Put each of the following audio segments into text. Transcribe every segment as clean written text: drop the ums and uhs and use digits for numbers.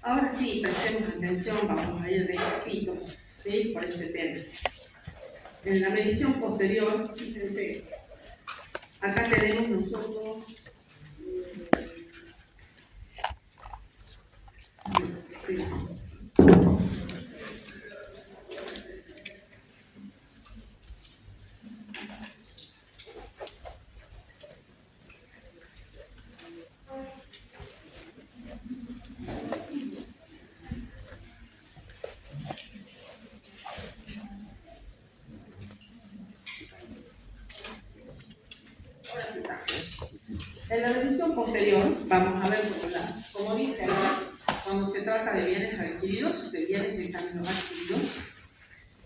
Ahora sí, prestemos atención, vamos a ir despacito, ¿sí? Por este tema. En la medición posterior, fíjense, acá tenemos nosotros en la medición posterior, vamos a ver, como dice acá, cuando se trata de bienes adquiridos, de bienes de cambio adquiridos,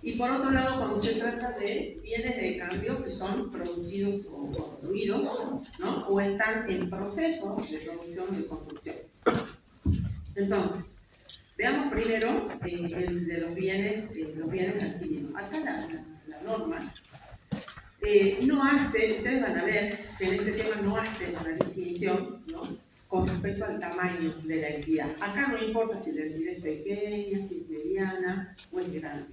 y por otro lado, cuando se trata de bienes de cambio que son producidos o construidos, ¿no? O están en proceso de producción o de construcción. Entonces, veamos primero el de los bienes adquiridos. Acá la norma no hace, ustedes van a ver que en este tema no hace una distinción, ¿no? Con respecto al tamaño de la entidad. Acá no importa si la entidad es pequeña, si es mediana o es grande.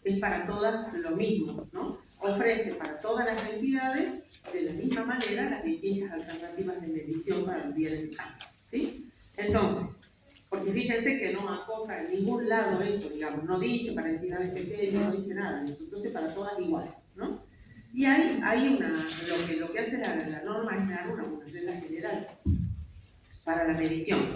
Es para todas lo mismo, ¿no? Ofrece para todas las entidades de la misma manera las distintas alternativas de medición para los bienes de cambio, ¿sí? Entonces, porque fíjense que no acoja en ningún lado eso, digamos, no dice para entidades pequeñas, no dice nada de eso, entonces para todas igual, ¿no? Y hay lo que hace la norma es dar una regla general para la medición.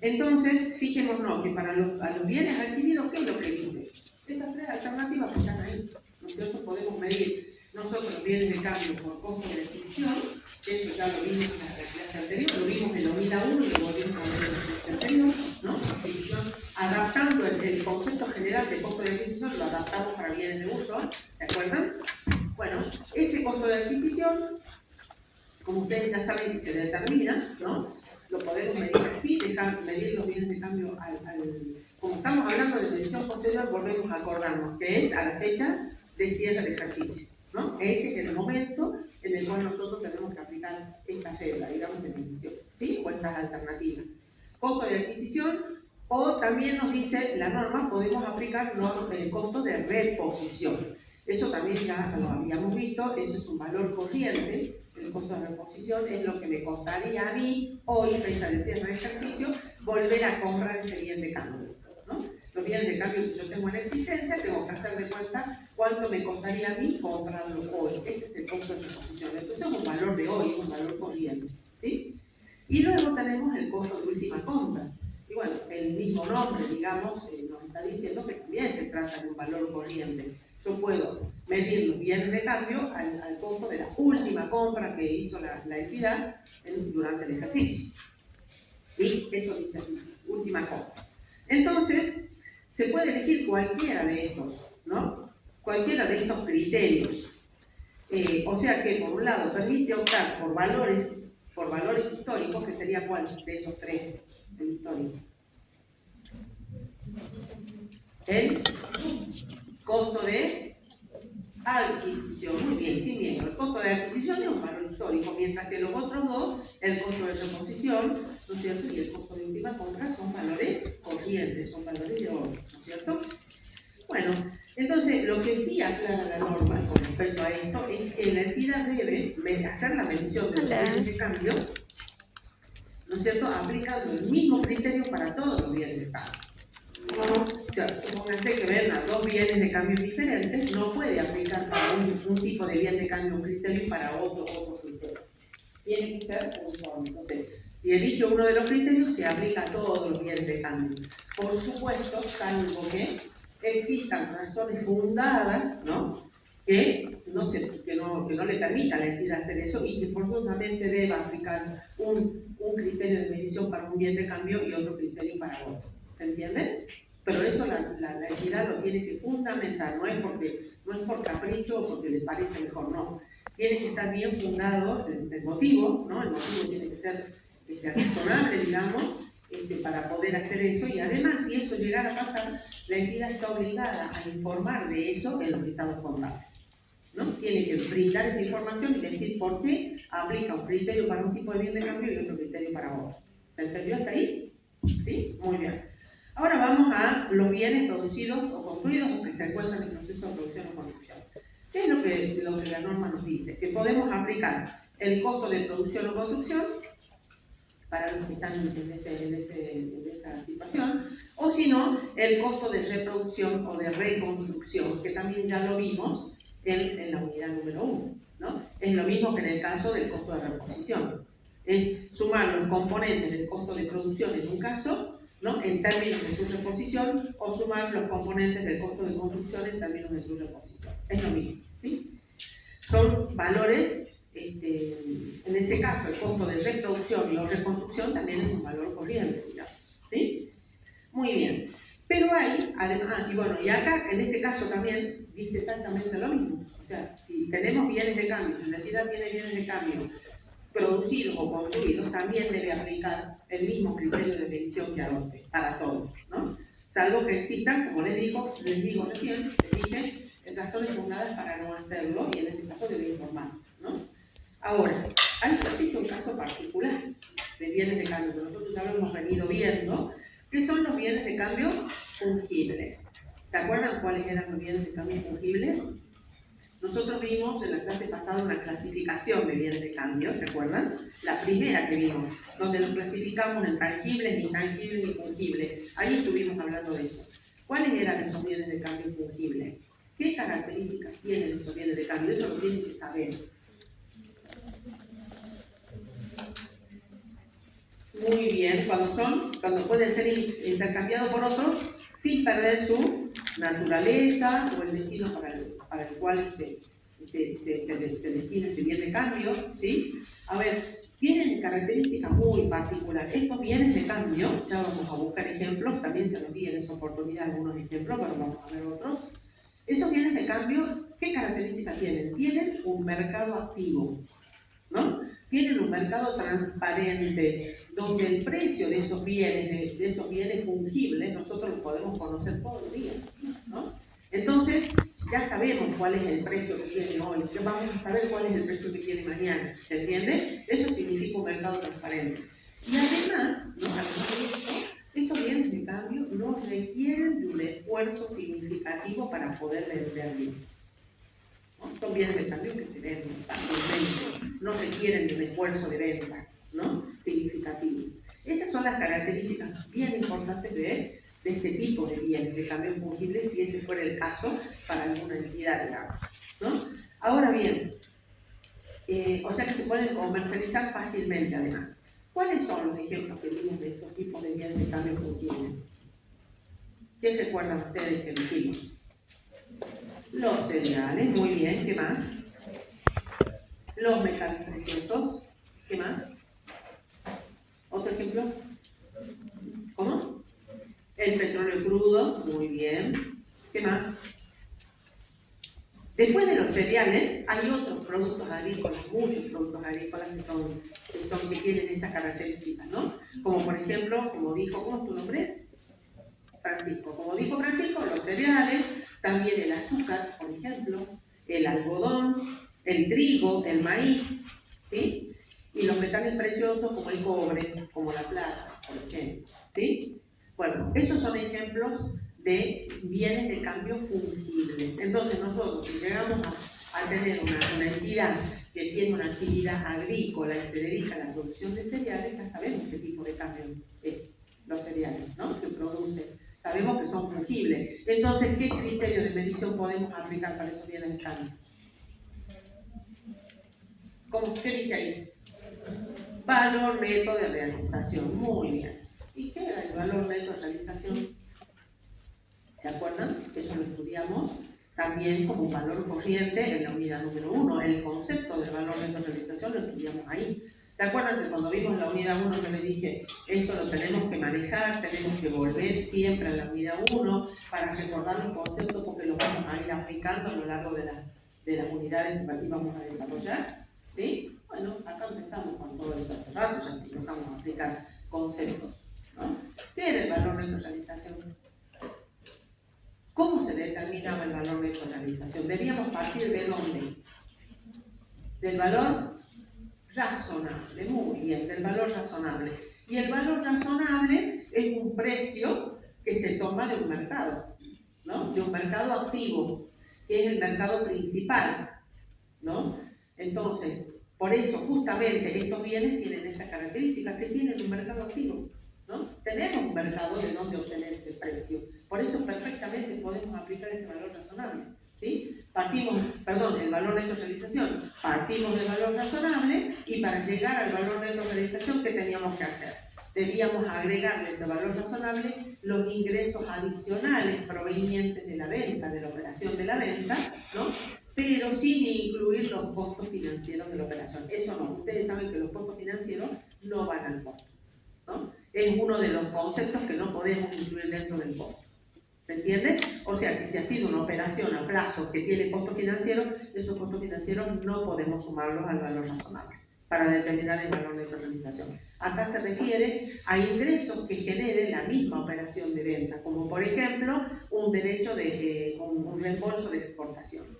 Entonces, fijémonos que para los bienes adquiridos, ¿qué es lo que dice? Esas tres alternativas que están ahí, ¿no es cierto? Podemos medir nosotros los bienes de cambio por costo de adquisición, que eso ya lo vimos en la clase anterior, lo vimos en la unidad 1 y lo volvimos a ver en la clase anterior, ¿no? Adquisición, adaptando el concepto general de costo de adquisición, lo adaptamos para bienes de uso, ¿se acuerdan? Bueno, ese costo de adquisición, como ustedes ya saben que se determina, ¿no? Lo podemos medir así, medir los bienes de cambio como estamos hablando de medición posterior, volvemos a acordarnos que es a la fecha de cierre del ejercicio, ¿no? Ese es el momento en el cual nosotros tenemos que aplicar esta regla, digamos, de medición, ¿sí? O estas alternativas. Costo de adquisición, o también nos dice la norma, podemos aplicar el costo de reposición. Eso también ya lo habíamos visto, eso es un valor corriente. El costo de reposición es lo que me costaría a mí, hoy, fecha de cierre de ejercicio, volver a comprar ese bien de cambio, ¿no? Los bienes de cambio que yo tengo en existencia, tengo que hacer de cuenta cuánto me costaría a mí comprarlo hoy. Ese es el costo de reposición. Entonces es un valor de hoy, un valor corriente, ¿sí? Y luego tenemos el costo de última compra. Y bueno, el mismo nombre, digamos, nos está diciendo que también se trata de un valor corriente. Yo puedo medir los bienes de cambio al costo de la última compra que hizo la entidad durante el ejercicio. ¿Sí? Eso dice así, última compra. Entonces, se puede elegir cualquiera de estos, ¿no? Cualquiera de estos criterios. O sea que, por un lado, permite optar por valores históricos, que sería cuál de esos tres, el histórico. El costo de adquisición, muy bien, sin miedo. El costo de adquisición es un valor histórico, mientras que los otros dos, el costo de reposición, ¿no es cierto? Y el costo de última compra son valores corrientes, son valores de oro, ¿no es cierto? Bueno, entonces lo que sí aclara la norma con respecto a esto es que la entidad debe hacer la medición de los bienes de cambio, ¿no es cierto?, aplicando el mismo criterio para todos los bienes de cambio. O sea, supónganse que ven a dos bienes de cambio diferentes, no puede aplicar para un tipo de bien de cambio un criterio y para otro criterio. Tiene que ser uniforme. Entonces, si elige uno de los criterios, se aplica a todos los bienes de cambio. Por supuesto, salvo que existan razones fundadas, ¿no?, que no le permita a la entidad hacer eso y que forzosamente deba aplicar un criterio de medición para un bien de cambio y otro criterio para otro. ¿Se entiende? Pero eso la entidad lo tiene que fundamentar, no es por capricho o porque le parece mejor, no. Tiene que estar bien fundado el motivo, ¿no? El motivo tiene que ser razonable, digamos, para poder hacer eso, y además, si eso llegara a pasar, la entidad está obligada a informar de eso en los estados contables, ¿no? Tiene que brindar esa información y decir por qué aplica un criterio para un tipo de bien de cambio y otro criterio para otro. ¿Se entendió hasta ahí? ¿Sí? Muy bien. Ahora vamos a los bienes producidos o construidos o que se encuentran en proceso de producción o construcción. ¿Qué es lo que la norma nos dice? Que podemos aplicar el costo de producción o construcción para los que están en esa situación, o si no, el costo de reproducción o de reconstrucción, que también ya lo vimos en la unidad número 1, ¿no? Es lo mismo que en el caso del costo de reposición. Es sumar los componentes del costo de producción en un caso, ¿no?, en términos de su reposición, o sumar los componentes del costo de construcción en términos de su reposición. Es lo mismo, ¿sí? Son valores, en ese caso el costo de reproducción y o reconstrucción también es un valor corriente, digamos, ¿sí? Muy bien. Pero hay, además, y bueno, y acá en este caso también dice exactamente lo mismo. O sea, si tenemos bienes de cambio, si la entidad tiene bienes de cambio producidos o construidos, también debe aplicar el mismo criterio de medición que adopte para todos, ¿no? Salvo que existan, como les digo recién, les dije, razones fundadas para no hacerlo, y en ese caso debe informar, ¿no? Ahora, existe un caso particular de bienes de cambio que nosotros ya lo hemos venido viendo, que son los bienes de cambio fungibles. ¿Se acuerdan cuáles eran los bienes de cambio fungibles? Nosotros vimos en la clase pasada una clasificación de bienes de cambio, ¿se acuerdan? La primera que vimos, donde los clasificamos en tangibles, intangibles y fungibles. Ahí estuvimos hablando de eso. ¿Cuáles eran esos bienes de cambio fungibles? ¿Qué características tienen esos bienes de cambio? Eso lo tienen que saber. Muy bien, cuando pueden ser intercambiados por otros sin perder su naturaleza o el destino para el cual se define ese bien de cambio, ¿sí? A ver, tienen características muy particulares. Estos bienes de cambio, ya vamos a buscar ejemplos, también se nos di en esa oportunidad algunos ejemplos, pero vamos a ver otros. Esos bienes de cambio, ¿qué características tienen? Tienen un mercado activo, ¿no? Tienen un mercado transparente, donde el precio de esos bienes fungibles, nosotros lo podemos conocer todos los días, ¿no? Entonces, ya sabemos cuál es el precio que tiene hoy, ya vamos a saber cuál es el precio que tiene mañana, ¿se entiende? Eso significa un mercado transparente. Y además, ¿no?, además de esto, estos bienes de cambio no requieren de un esfuerzo significativo para poder venderlos. ¿No? Son bienes de cambio que se venden fácilmente, no requieren de un esfuerzo de venta, ¿no?, significativo. Esas son las características bien importantes de este tipo de bienes de cambio fungibles, si ese fuera el caso para alguna entidad, digamos, ¿no? Ahora bien, o sea que se pueden comercializar fácilmente además. ¿Cuáles son los ejemplos que vimos de estos tipos de bienes de cambio fungibles? ¿Qué recuerdan ustedes que dijimos? Los cereales, muy bien, ¿qué más? Los metales preciosos, ¿qué más? ¿Otro ejemplo? ¿Cómo? El petróleo crudo, muy bien. ¿Qué más? Después de los cereales, hay otros productos agrícolas, muchos productos agrícolas que tienen estas características, ¿no? Como por ejemplo, ¿cómo es tu nombre? Francisco. Como dijo Francisco, los cereales, también el azúcar, por ejemplo, el algodón, el trigo, el maíz, ¿sí? Y los metales preciosos como el cobre, como la plata, por ejemplo, ¿sí? Bueno, esos son ejemplos de bienes de cambio fungibles. Entonces nosotros, si llegamos a tener una entidad que tiene una actividad agrícola y se dedica a la producción de cereales, ya sabemos qué tipo de cambio es los cereales, ¿no?, que producen. Sabemos que son fungibles. Entonces, ¿qué criterio de medición podemos aplicar para esos bienes de cambio? ¿Qué dice ahí? Valor neto de realización. Muy bien. ¿Y qué era el valor neto de realización? ¿Se acuerdan? Eso lo estudiamos también como valor corriente en la unidad número 1. El concepto del valor neto de realización lo estudiamos ahí. ¿Se acuerdan que cuando vimos la unidad 1 yo les dije, esto lo tenemos que manejar, tenemos que volver siempre a la unidad 1 para recordar los conceptos porque los vamos a ir aplicando a lo largo de las unidades que vamos a desarrollar? ¿Sí? Bueno, acá empezamos con todo eso hace rato, ya empezamos a aplicar conceptos, ¿no? ¿Qué era el valor neto de realización? ¿Cómo se determinaba el valor neto de realización? Debíamos partir de ¿dónde? Del valor razonable, muy bien, del valor razonable. Y el valor razonable es un precio que se toma de un mercado, ¿no? De un mercado activo, que es el mercado principal, ¿no? Entonces, por eso justamente estos bienes tienen esa característica, que tienen un mercado activo, ¿no? Tenemos un mercado de donde obtener ese precio. Por eso perfectamente podemos aplicar ese valor razonable, ¿sí? El valor neto de realización. Partimos del valor razonable y para llegar al valor neto de realización, ¿qué teníamos que hacer? Debíamos agregarle ese valor razonable los ingresos adicionales provenientes de la venta, de la operación de la venta, ¿no? Pero sin incluir los costos financieros de la operación. Eso no, ustedes saben que los costos financieros no van al costo, ¿no? Es uno de los conceptos que no podemos incluir dentro del costo. ¿Se entiende? O sea que si ha sido una operación a plazo que tiene costos financieros, esos costos financieros no podemos sumarlos al valor razonable para determinar el valor de realización. Acá se refiere a ingresos que generen la misma operación de venta, como por ejemplo un derecho de un reembolso de exportación.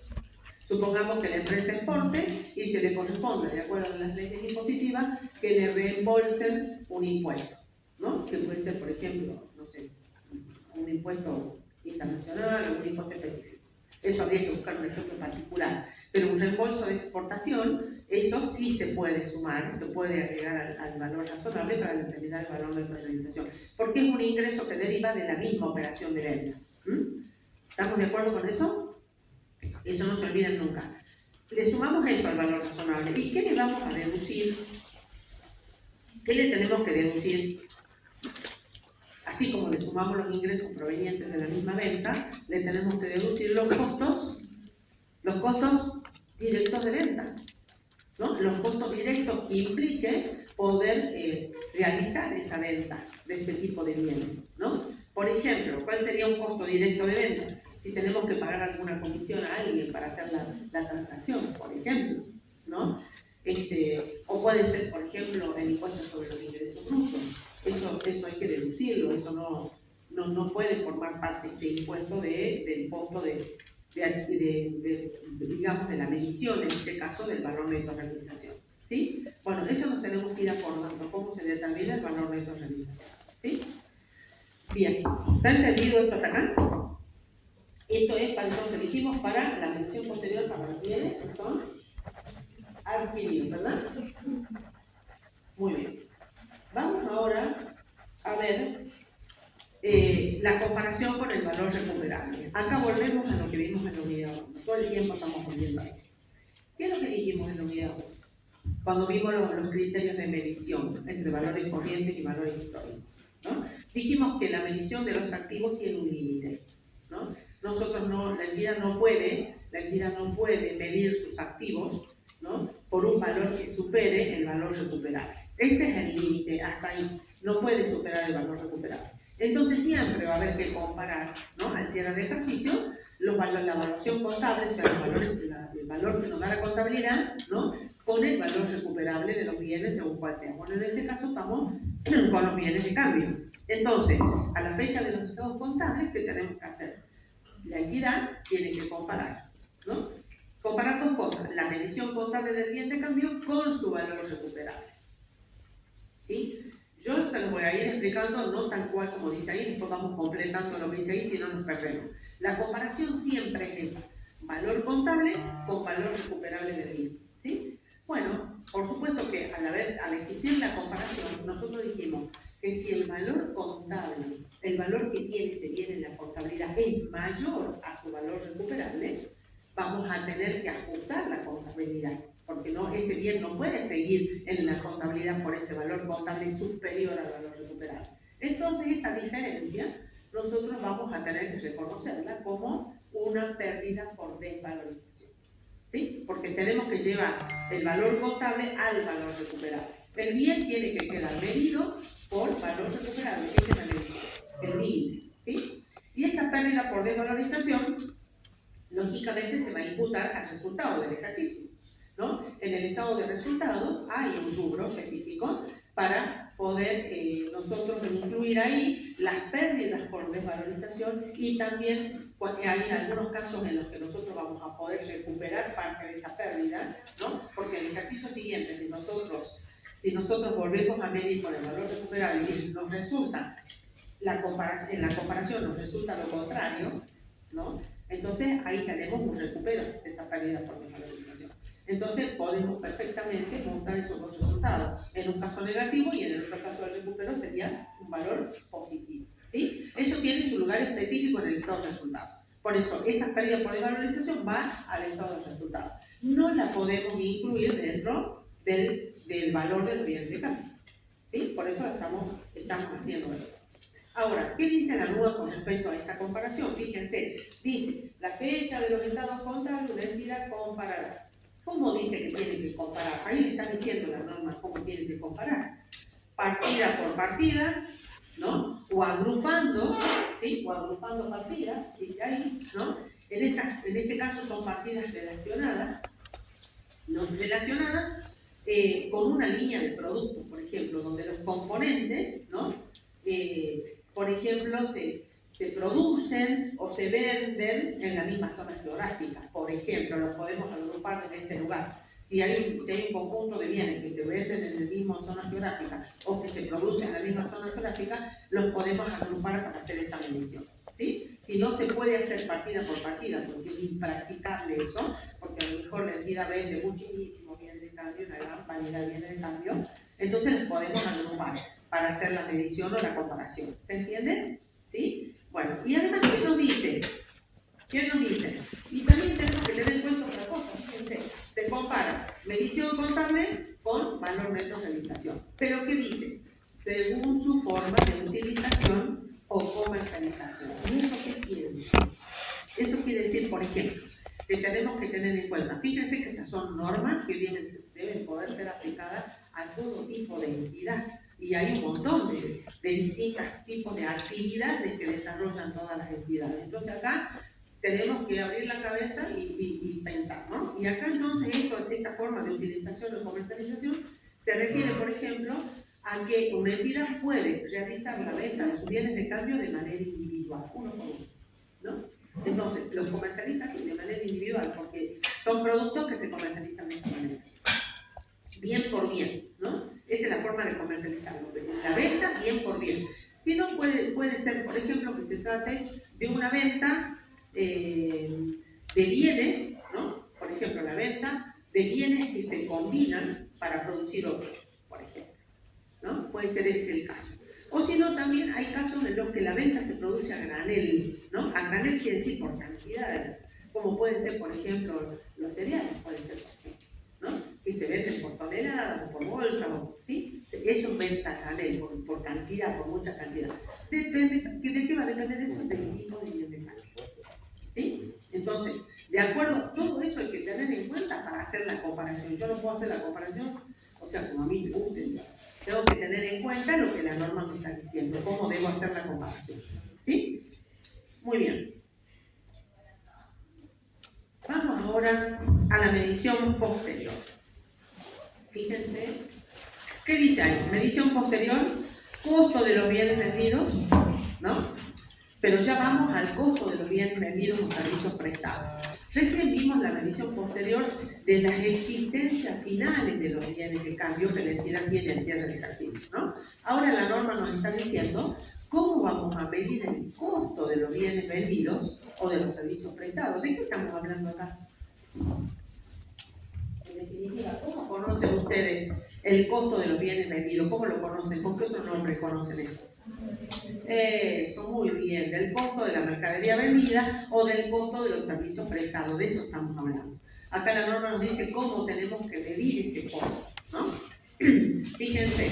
Supongamos que la empresa exporte y que le corresponde, de acuerdo a las leyes impositivas, que le reembolsen un impuesto, ¿no? Que puede ser, por ejemplo, no sé, un impuesto internacional o un impuesto específico. Eso habría que buscar un ejemplo particular. Pero un reembolso de exportación, eso sí se puede sumar, se puede agregar al valor razonable para determinar el valor de la realización. Porque es un ingreso que deriva de la misma operación de venta. ¿Estamos de acuerdo con eso? Eso no se olviden nunca. Le sumamos eso al valor razonable. ¿Y qué le vamos a deducir? ¿Qué le tenemos que deducir? Así como le sumamos los ingresos provenientes de la misma venta, le tenemos que deducir los costos directos de venta, ¿no? Los costos directos que implique poder realizar esa venta de este tipo de bienes, ¿no? Por ejemplo, ¿cuál sería un costo directo de venta? Si tenemos que pagar alguna comisión a alguien para hacer la transacción, por ejemplo, ¿no? O puede ser, por ejemplo, el impuesto sobre los ingresos brutos. Eso hay que deducirlo, eso no puede formar parte del impuesto del costo digamos, de la medición, en este caso, del valor neto de realización, ¿sí? Bueno, eso nos tenemos que ir acordando, cómo se determina el valor neto de realización, ¿sí? Bien, ¿está entendido esto hasta acá? Esto es, entonces dijimos, para la mención posterior para los bienes que son adquiridos, ¿verdad? Muy bien. Vamos ahora a ver la comparación con el valor recuperable. Acá volvemos a lo que vimos en la unidad 1. Todo el tiempo estamos volviendo a eso. ¿Qué es lo que dijimos en la unidad 1? Cuando vimos los criterios de medición entre valores corrientes y valores históricos, ¿no? Dijimos que la medición de los activos tiene un límite, ¿no? La entidad no puede medir sus activos, ¿no? Por un valor que supere el valor recuperable. Ese es el límite, hasta ahí. No puede superar el valor recuperable. Entonces siempre va a haber que comparar, ¿no? Al cierre de ejercicio, la evaluación contable, o sea, el valor que nos da la contabilidad, ¿no? Con el valor recuperable de los bienes según cual sea. Bueno, en este caso estamos con los bienes de cambio. Entonces, a la fecha de los estados contables, ¿qué tenemos que hacer? La entidad tiene que comparar, ¿no? Comparar dos cosas, la medición contable del bien de cambio con su valor recuperable, ¿sí? Yo se los voy a ir explicando, no tal cual como dice ahí, después vamos completando lo que dice ahí, si no nos perdemos. La comparación siempre es esa, valor contable con valor recuperable del bien, ¿sí? Bueno, por supuesto que al existir la comparación, nosotros dijimos que si el valor contable, el valor que tiene ese bien en la contabilidad es mayor a su valor recuperable, vamos a tener que ajustar la contabilidad, porque ese bien no puede seguir en la contabilidad por ese valor contable superior al valor recuperable. Entonces, esa diferencia nosotros vamos a tener que reconocerla como una pérdida por desvalorización, ¿sí? Porque tenemos que llevar el valor contable al valor recuperable. El bien tiene que quedar medido por valor recuperable, ese es el límite, ¿sí? Y esa pérdida por desvalorización, lógicamente, se va a imputar al resultado del ejercicio, ¿no? En el estado de resultados hay un rubro específico para poder nosotros incluir ahí las pérdidas por desvalorización y también hay algunos casos en los que nosotros vamos a poder recuperar parte de esa pérdida, ¿no? Porque en el ejercicio siguiente, si nosotros Si nosotros volvemos a medir con el valor recuperable y nos resulta, en la comparación nos resulta lo contrario, ¿no? Entonces ahí tenemos un recupero de esa pérdida por desvalorización. Entonces podemos perfectamente montar esos dos resultados, en un caso negativo y en el otro caso el recupero sería un valor positivo, ¿sí? Eso tiene su lugar específico en el estado de resultado. Por eso, esa pérdida por desvalorización va al estado de resultado. No la podemos incluir dentro del valor del bien de cambio, ¿sí? Por eso estamos haciendo esto. Ahora, ¿qué dice la NUA con respecto a esta comparación? Fíjense, dice, la fecha de los estados contables, una entidad comparará. ¿Cómo dice que tiene que comparar? Ahí le está diciendo la norma cómo tiene que comparar. Partida por partida, ¿no? O agrupando, ¿sí? O agrupando partidas, dice ahí, ¿no? En este caso son partidas relacionadas, no relacionadas, con una línea de productos, por ejemplo, donde los componentes, ¿no? Por ejemplo, se producen o se venden en la misma zona geográfica. Por ejemplo, los podemos agrupar en ese lugar. Si hay un conjunto de bienes que se venden en la misma zona geográfica o que se producen en la misma zona geográfica, los podemos agrupar para hacer esta medición, ¿sí? Si no se puede hacer partida por partida, porque es impracticable eso, porque a lo mejor la entidad vende muchísimos bienes de cambio, una gran variedad de bienes de cambio, entonces los podemos agrupar para hacer la medición o la comparación. ¿Se entiende? ¿Sí? Bueno, y además, ¿qué nos dice? ¿Qué nos dice? Y también tenemos que tener en cuenta otra cosa. Fíjense, se compara medición contable con valor neto de realización. ¿Pero qué dice? Según su forma de utilización o comercialización. ¿Y eso qué quiere decir? Eso quiere decir, por ejemplo, que tenemos que tener en cuenta, fíjense que estas son normas que deben poder ser aplicadas a todo tipo de entidad. Y hay un montón de distintos tipos de actividades que desarrollan todas las entidades. Entonces acá tenemos que abrir la cabeza y pensar, ¿no? Y acá entonces esta forma de utilización o comercialización se refiere, por ejemplo, a que una entidad puede realizar la venta de sus bienes de cambio de manera individual, uno por uno, ¿no? Entonces, los comercializa así de manera individual, porque son productos que se comercializan de esta manera. Bien por bien, ¿no? Esa es la forma de comercializarlo. La venta, bien por bien. Si no, puede ser, por ejemplo, que se trate de una venta de bienes, ¿no? Por ejemplo, la venta de bienes que se combinan para producir otros, por ejemplo, ¿no? Puede ser ese el caso. O si no, también hay casos en los que la venta se produce a granel, ¿no? A granel quiere decir por cantidades, como pueden ser, por ejemplo, los cereales, pueden ser, por ejemplo, ¿no? Que se venden por tonelada o por bolsa, ¿sí? Eso es venta a granel, por cantidad, por mucha cantidad. Depende, ¿de qué va a depender eso? Del tipo de bien de cambio, ¿sí? Entonces, de acuerdo, todo eso hay que tener en cuenta para hacer la comparación. Yo no puedo hacer la comparación, o sea, como a mí me gusta. Tengo que tener en cuenta lo que la norma me está diciendo, cómo debo hacer la comparación, ¿sí? Muy bien. Vamos ahora a la medición posterior. Fíjense, ¿qué dice ahí? Medición posterior, costo de los bienes vendidos, ¿no? Pero ya vamos al costo de los bienes vendidos o servicios prestados. Recién vimos la medición posterior de las existencias finales de los bienes de cambio que la entidad tiene al cierre del ejercicio, ¿no? Ahora la norma nos está diciendo cómo vamos a medir el costo de los bienes vendidos o de los servicios prestados. ¿De qué estamos hablando acá? En definitiva, ¿cómo conocen ustedes el costo de los bienes vendidos? ¿Cómo lo conocen? ¿Con qué otro nombre conocen eso? Eso, muy bien, del costo de la mercadería vendida o del costo de los servicios prestados, de eso estamos hablando. Acá la norma nos dice cómo tenemos que medir ese costo, ¿no? Fíjense,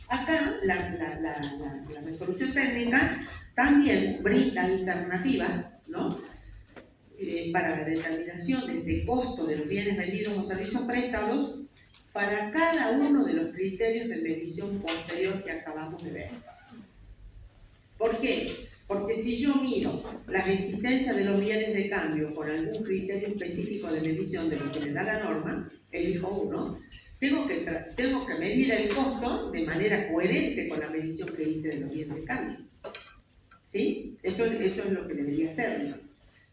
acá la resolución técnica también brinda alternativas, ¿no? Para la determinación de ese costo de los bienes vendidos o servicios prestados para cada uno de los criterios de medición posterior que acabamos de ver. ¿Por qué? Porque si yo miro las existencias de los bienes de cambio por algún criterio específico de medición de lo que me da la norma, elijo uno, tengo que medir el costo de manera coherente con la medición que hice de los bienes de cambio. ¿Sí? Eso es lo que debería hacer, ¿no?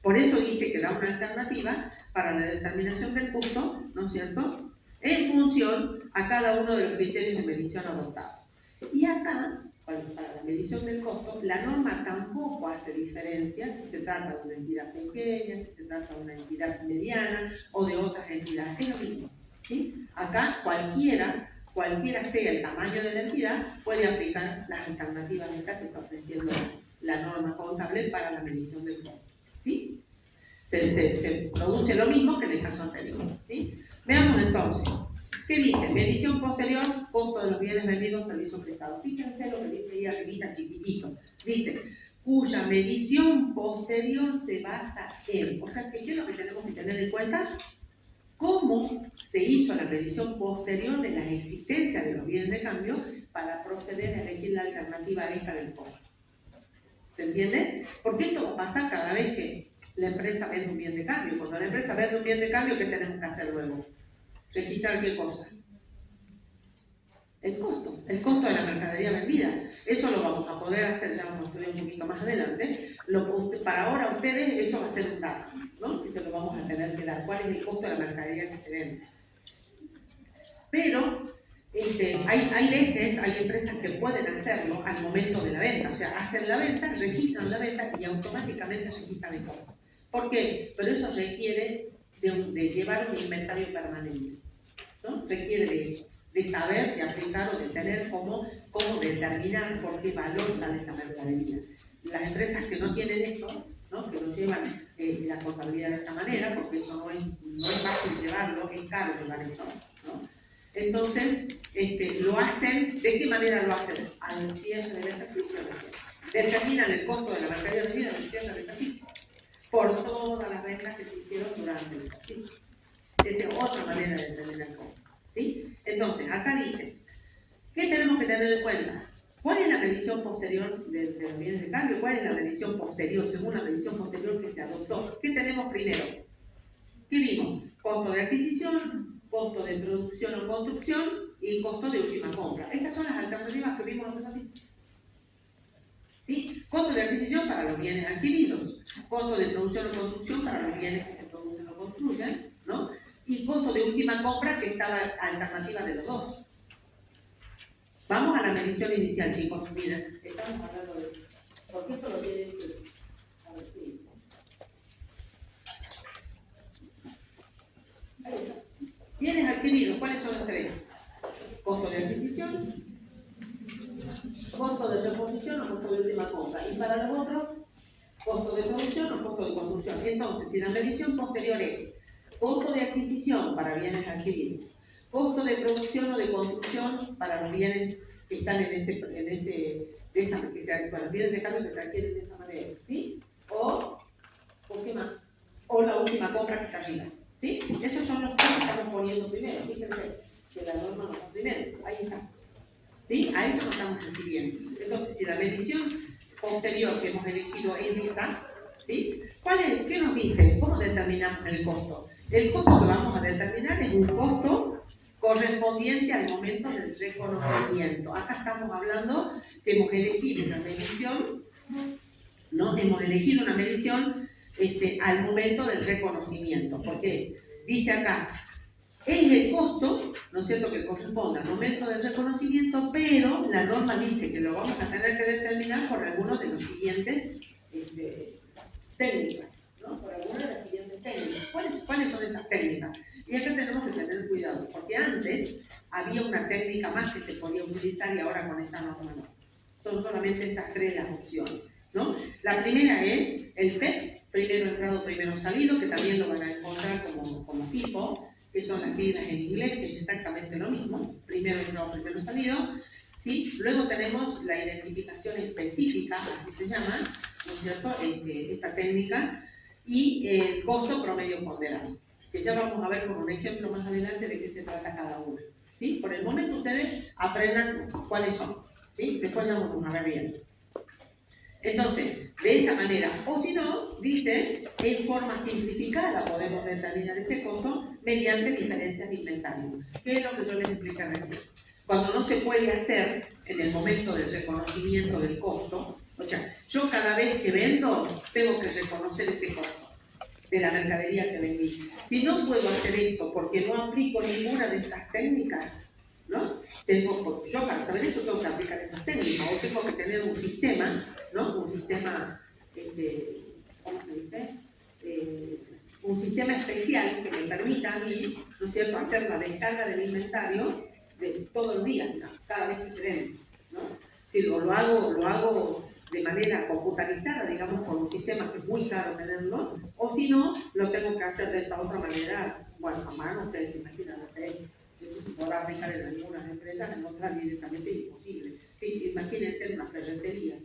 Por eso dice que da una alternativa para la determinación del costo, ¿no es cierto?, en función a cada uno de los criterios de medición adoptados. Y acá, para la medición del costo, la norma tampoco hace diferencia si se trata de una entidad pequeña, si se trata de una entidad mediana o de otras entidades. Es lo mismo, ¿sí? Acá cualquiera sea el tamaño de la entidad, puede aplicar las alternativas estas que está ofreciendo la norma contable para la medición del costo, ¿sí? Se produce lo mismo que en el caso anterior, ¿sí? Veamos entonces, ¿qué dice? Medición posterior, costo de los bienes vendidos, servicios prestados. Fíjense lo que dice ahí arribita chiquitito. Dice, cuya medición posterior se basa en, o sea, ¿qué es lo que tenemos que tener en cuenta? Cómo se hizo la medición posterior de la existencia de los bienes de cambio para proceder a elegir la alternativa esta del costo. ¿Se entiende? Porque esto va a pasar cada vez que la empresa vende un bien de cambio. Cuando la empresa vende un bien de cambio, ¿qué tenemos que hacer luego? ¿Registrar qué cosa? El costo de la mercadería vendida. Eso lo vamos a poder hacer, ya vamos a estudiar un poquito más adelante. Para ahora ustedes, eso va a ser un dato, ¿no? Que se lo vamos a tener que dar. ¿Cuál es el costo de la mercadería que se vende? Pero hay veces, hay empresas que pueden hacerlo al momento de la venta. O sea, hacen la venta, registran la venta y automáticamente registran el costo. ¿Por qué? Pero eso requiere de llevar un inventario permanente, ¿no? Requiere de eso, de saber, de aplicar o de tener cómo determinar por qué valor sale esa mercadería. Las empresas que no tienen eso, ¿no? Que no llevan la contabilidad de esa manera, porque eso no es fácil llevarlo, es caro llevar eso, ¿no? Entonces, lo hacen, ¿de qué manera lo hacen? Al cierre del ejercicio. Determinan el costo de la mercadería vendida al cierre del ejercicio, por todas las ventas que se hicieron durante el ejercicio. Esa es otra manera de determinar el costo, ¿sí? Entonces, acá dice, ¿qué tenemos que tener en cuenta? ¿Cuál es la medición posterior de los bienes de cambio? ¿Cuál es la medición posterior, según la medición posterior que se adoptó? ¿Qué tenemos primero? ¿Qué vimos? Costo de adquisición, costo de producción o construcción y costo de última compra. Esas son las alternativas que vimos hace ratito. ¿Sí? Costo de adquisición para los bienes adquiridos, costo de producción o construcción para los bienes que se producen o construyen, ¿no? Y costo de última compra, que estaba alternativa de los dos. Vamos a la medición inicial, chicos. Miren, estamos hablando de... Porque esto lo tiene que... A ver, sí. Ahí está. Bienes adquiridos, ¿cuáles son los tres? Costo de adquisición, costo de reposición o costo de última compra. Y para los otros, costo de producción o costo de construcción. Entonces, si la medición posterior es costo de adquisición para bienes adquiridos, costo de producción o de construcción para los bienes que están para los bienes de cambio que se adquieren de esta manera, ¿sí? O ¿qué más? O la última compra que está arriba, ¿sí? Esos son los que estamos poniendo primero. Fíjense que la norma nos da primero, ahí está. ¿Sí? A eso nos estamos refiriendo. Entonces, si la medición posterior que hemos elegido es esa, ¿sí? ¿Qué nos dice? ¿Cómo determinamos el costo? El costo que vamos a determinar es un costo correspondiente al momento del reconocimiento. Acá estamos hablando que hemos elegido una medición, ¿no? Hemos elegido una medición al momento del reconocimiento. Porque dice acá, es el costo, ¿no es cierto?, que corresponde al momento del reconocimiento, pero la norma dice que lo vamos a tener que determinar por alguno de los siguientes técnicas, ¿no? Por alguna de las siguientes técnicas. ¿Cuáles son esas técnicas? Y acá tenemos que tener cuidado, porque antes había una técnica más que se podía utilizar y ahora con esta norma no. Son solamente estas tres las opciones, ¿no? La primera es el PEPS, primero entrado, primero salido, que también lo van a encontrar como FIFO, que son las siglas en inglés, que es exactamente lo mismo, primero entrado, primero salido, ¿sí? Luego tenemos la identificación específica, así se llama, ¿no es cierto?, esta técnica, y el costo promedio ponderado, que ya vamos a ver con un ejemplo más adelante de qué se trata cada una, ¿sí? Por el momento ustedes aprendan cuáles son, ¿sí? Después ya vamos a ver bien. Entonces, de esa manera, o si no, dice, en forma simplificada podemos determinar ese costo mediante diferencias de inventario, que es lo que yo les expliqué recién. Cuando no se puede hacer en el momento del reconocimiento del costo, o sea, yo cada vez que vendo tengo que reconocer ese costo de la mercadería que vendí. Si no puedo hacer eso porque no aplico ninguna de estas técnicas, ¿no? Yo para saber eso tengo que aplicar estas técnicas, o tengo que tener un sistema, ¿no? Un sistema, ¿cómo se dice? Un sistema especial que me permita a mí, ¿no es cierto?, hacer la descarga del inventario de todo el día, ¿no? Cada vez diferente, ¿no? Si lo hago de manera computarizada, digamos, con un sistema que es muy caro tenerlo, o si no, lo tengo que hacer de esta otra manera, bueno, a mano, ustedes se imaginan, eso se podrá aplicar en algunas empresas, en otras directamente imposible. Sí, imagínense una ferretería,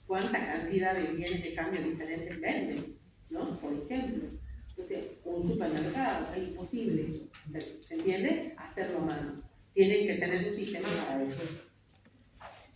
cuánta cantidad de bienes de cambio diferentes venden, ¿no? Por ejemplo. Entonces, un supermercado, es imposible eso, ¿se entiende? Hacerlo a mano. Tienen que tener un sistema para eso.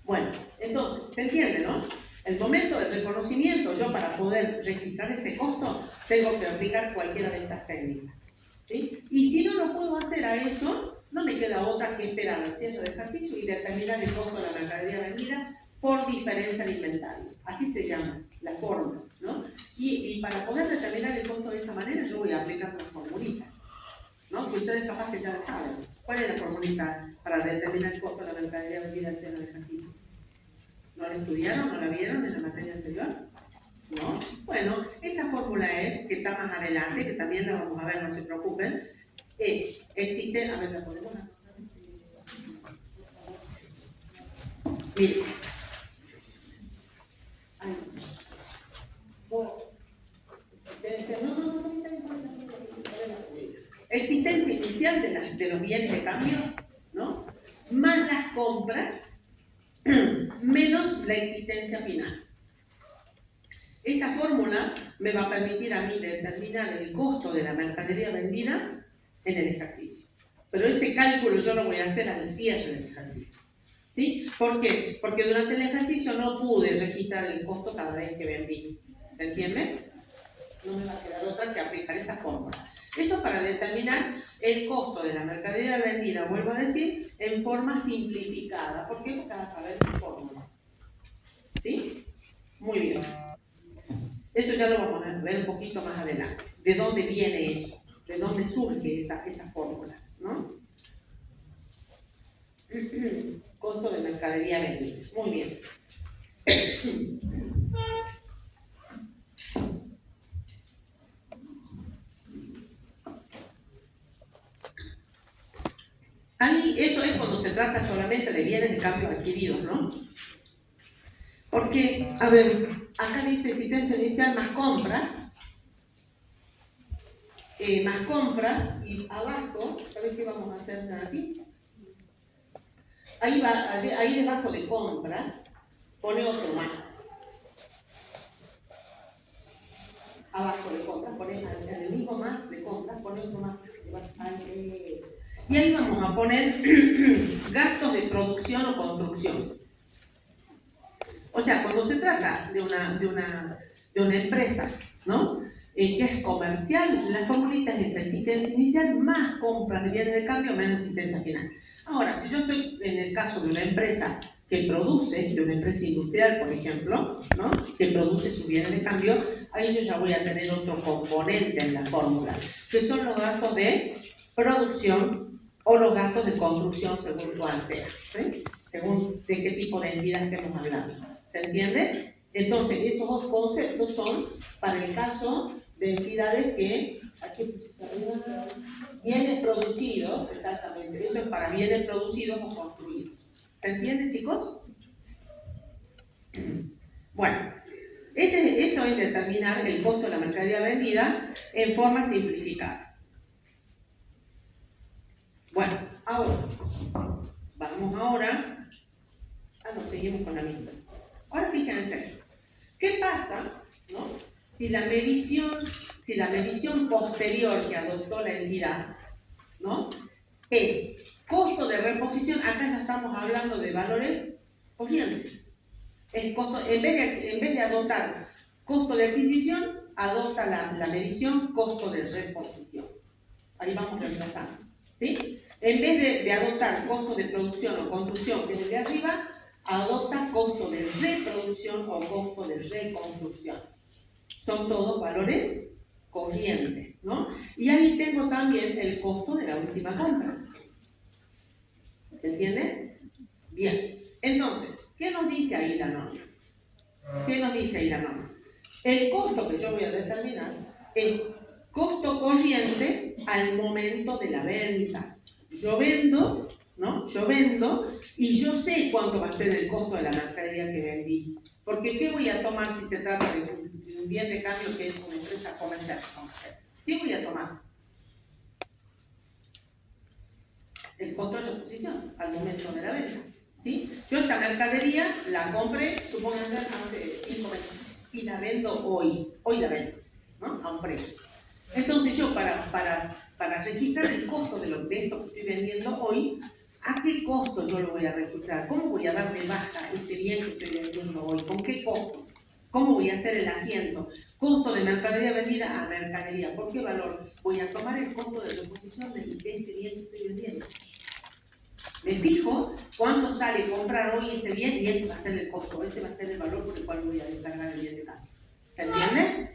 Bueno, entonces, ¿se entiende, no? El momento del reconocimiento, yo para poder registrar ese costo, tengo que aplicar cualquiera de estas técnicas, ¿sí? Y si no lo puedo hacer a eso, no me queda otra que esperar al cierre de ejercicio y determinar el costo de la mercadería vendida por diferencia de inventario. Así se llama la forma, ¿no? Y para poder determinar el costo de esa manera, yo voy a aplicar una formulita, ¿no? Que ustedes capaz que ya la saben. ¿Cuál es la formulita para determinar el costo de la mercadería vendida al cierre de ejercicio? ¿No la estudiaron? ¿No la vieron en la materia anterior? ¿No? Bueno, esa fórmula es, que está más adelante, que también la vamos a ver, no se preocupen, existe, a ver, la podemos anotar. Miren. Existencia inicial de los bienes de cambio, ¿no? Más las compras, menos la existencia final. Esa fórmula me va a permitir a mí determinar el costo de la mercadería vendida en el ejercicio. Pero ese cálculo yo lo voy a hacer al cierre del ejercicio, ¿sí? ¿Por qué? Porque durante el ejercicio no pude registrar el costo cada vez que vendí. ¿Se entiende? No me va a quedar otra que aplicar esa fórmula. Eso para determinar el costo de la mercadería vendida, vuelvo a decir, en forma simplificada. ¿Por qué? Porque van a saber su fórmula. ¿Sí? Muy bien. Eso ya lo vamos a ver un poquito más adelante. ¿De dónde viene eso? ¿De dónde surge esa fórmula? ¿No? Costo de mercadería vendida. Muy bien. Ahí eso es cuando se trata solamente de bienes de cambio adquiridos, ¿no? Porque, a ver, acá dice existencia inicial más compras, y abajo, ¿sabes qué vamos a hacer aquí? Ahí debajo de compras, pone otro más. Abajo de compras, pone el mismo más de compras, pone otro más. Y ahí vamos a poner gastos de producción o construcción. O sea, cuando se trata de una empresa, ¿no? Que es comercial, la formulita es esa: existencia inicial más compras de bienes de cambio menos existencia final. Ahora, si yo estoy en el caso de una empresa que produce, de una empresa industrial, por ejemplo, ¿no? Que produce sus bienes de cambio, ahí yo ya voy a tener otro componente en la fórmula, que son los gastos de producción o los gastos de construcción, según cuál sea, ¿sí? Según de qué tipo de entidad estemos hablando. ¿Se entiende? Entonces, esos dos conceptos son para el caso de entidades que, aquí bienes producidos, exactamente, eso es para bienes producidos o construidos. ¿Se entiende, chicos? Bueno, eso es determinar el costo de la mercadería vendida en forma simplificada. Bueno, ahora, vamos ahora. No, seguimos con la misma. Ahora fíjense, ¿qué pasa, ¿no? si la medición posterior que adoptó la entidad, ¿no? es costo de reposición? Acá ya estamos hablando de valores corrientes. En vez de adoptar costo de adquisición, adopta la medición costo de reposición. Ahí vamos reemplazando, ¿sí? En vez de adoptar costo de producción o construcción, que es el de arriba, adopta costo de reproducción o costo de reconstrucción. Son todos valores corrientes, ¿no? Y ahí tengo también el costo de la última compra. ¿Se entiende? Bien. Entonces, ¿qué nos dice ahí la norma? ¿Qué nos dice ahí la norma? El costo que yo voy a determinar es costo corriente al momento de la venta. Yo vendo, ¿no? Yo vendo y yo sé cuánto va a ser el costo de la mercadería que vendí. Porque ¿qué voy a tomar si se trata de un bien de cambio que es una empresa comercial? ¿Qué voy a tomar? El costo de reposición al momento de la venta. ¿Sí? Yo esta mercadería la compré, supongamos hace 5 meses, y la vendo hoy la vendo, ¿no? A un precio. Entonces yo para registrar el costo de esto que estoy vendiendo hoy, ¿a qué costo yo lo voy a registrar? ¿Cómo voy a dar de baja este bien que estoy vendiendo hoy? ¿Con qué costo? ¿Cómo voy a hacer el asiento? Costo de mercadería vendida a mercadería. ¿Por qué valor? Voy a tomar el costo de reposición de este bien que estoy vendiendo. Me fijo cuánto sale comprar hoy este bien y ese va a ser el costo, ese va a ser el valor por el cual voy a descargar el bien de cambio. ¿Se entiende?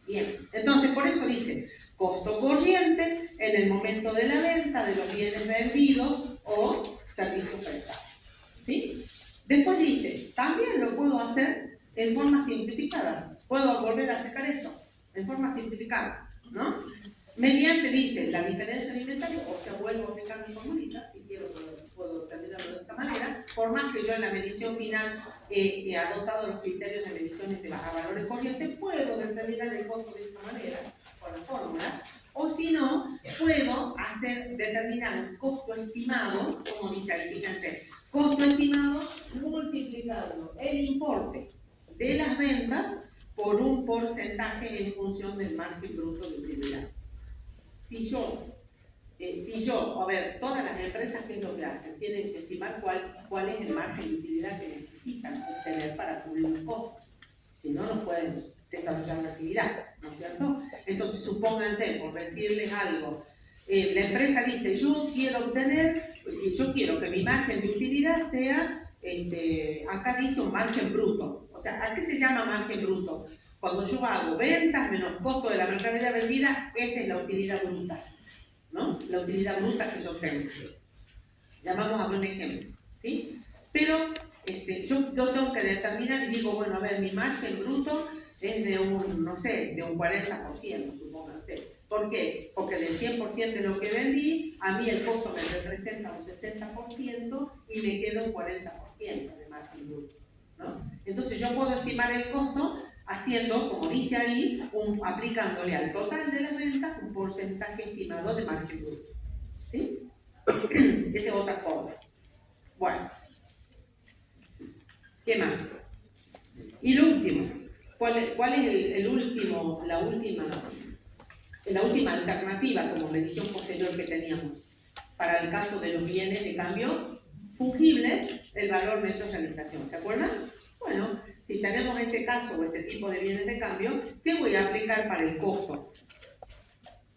Bien, entonces por eso dice costo corriente en el momento de la venta de los bienes vendidos o servicios prestados. ¿Sí? Después dice, también lo puedo hacer en forma simplificada. Puedo volver a sacar esto en forma simplificada, ¿no? Mediante, dice, la diferencia de inventario, o sea, vuelvo a aplicar mi formulita, si quiero puedo terminarlo de esta manera, por más que yo en la medición final he adoptado los criterios de mediciones de a valores corrientes, puedo determinar el costo de esta manera, con la fórmula, o si no, puedo determinar un costo estimado, como dice ahí, fíjense, costo estimado multiplicando el importe de las ventas por un porcentaje en función del margen bruto de utilidad. Si yo, a ver, todas las empresas, ¿qué es lo que hacen? Tienen que estimar cuál es el margen de utilidad que necesitan obtener para cubrir los costos. Si no, no pueden desarrollar la actividad, ¿no es cierto? Entonces, supónganse, por decirles algo, la empresa dice, yo quiero que mi margen de utilidad sea, acá dice un margen bruto. O sea, ¿a qué se llama margen bruto? Cuando yo hago ventas menos costo de la mercadería vendida, esa es la utilidad bruta, ¿no? La utilidad bruta que yo tengo. Ya vamos a ver un ejemplo, ¿sí? Pero yo tengo que determinar y digo, bueno, a ver, mi margen bruto es de un, no sé, de un 40%, supónganse. ¿Por qué? Porque del 100% de lo que vendí, a mí el costo me representa un 60% y me queda un 40% de margen bruto, ¿no? Entonces yo puedo estimar el costo haciendo, como dice ahí, aplicándole al total de las ventas un porcentaje estimado de margen bruto. ¿Sí? Esa es otra forma. Bueno, ¿qué más? Y lo último, ¿cuál es la última alternativa como medición posterior que teníamos? Para el caso de los bienes de cambio fungibles, el valor neto de realización. ¿Se acuerdan? Bueno, si tenemos ese caso o ese tipo de bienes de cambio, ¿qué voy a aplicar para el costo?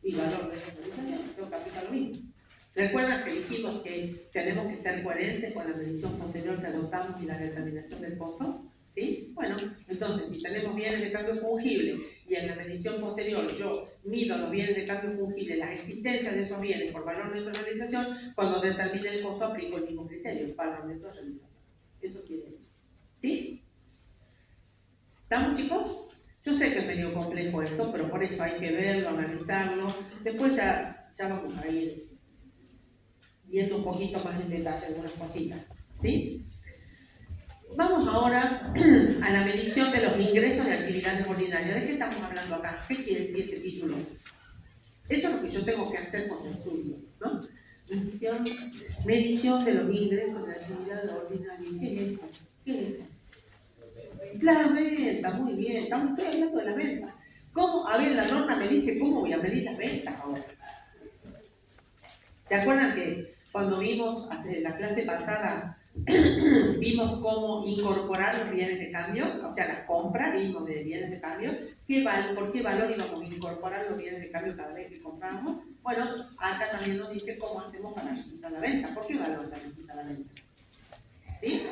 Y valor de realización, tengo que aplicar lo mismo. ¿Recuerdan que dijimos que tenemos que ser coherentes con la medición posterior que adoptamos y la determinación del costo? ¿Sí? Bueno, entonces, si tenemos bienes de cambio fungibles y en la medición posterior yo mido los bienes de cambio fungibles, las existencias de esos bienes por valor neto de realización, cuando determine el costo aplico el mismo criterio, valor neto de realización. Eso quiere decir. ¿Sí? ¿Estamos, chicos? Yo sé que es medio complejo esto, pero por eso hay que verlo, analizarlo. Después ya vamos a ir viendo un poquito más en detalle algunas cositas. ¿Sí? Vamos ahora a la medición de los ingresos de actividades ordinarias. ¿De qué estamos hablando acá? ¿Qué quiere decir ese título? Eso es lo que yo tengo que hacer con el estudio, ¿no? Medición de los ingresos de actividades ordinarias. ¿Qué es esto? ¿Qué es esto? La venta, muy bien. Estamos hablando de la venta. ¿Cómo? A ver, la norma me dice cómo voy a medir las ventas ahora. ¿Se acuerdan que cuando vimos la clase pasada vimos cómo incorporar los bienes de cambio, o sea, las compras vimos de bienes de cambio? ¿Por qué valor íbamos a incorporar los bienes de cambio cada vez que compramos? Bueno, acá también nos dice cómo hacemos para registrar la venta. ¿Por qué valor se registra la venta? ¿Sí?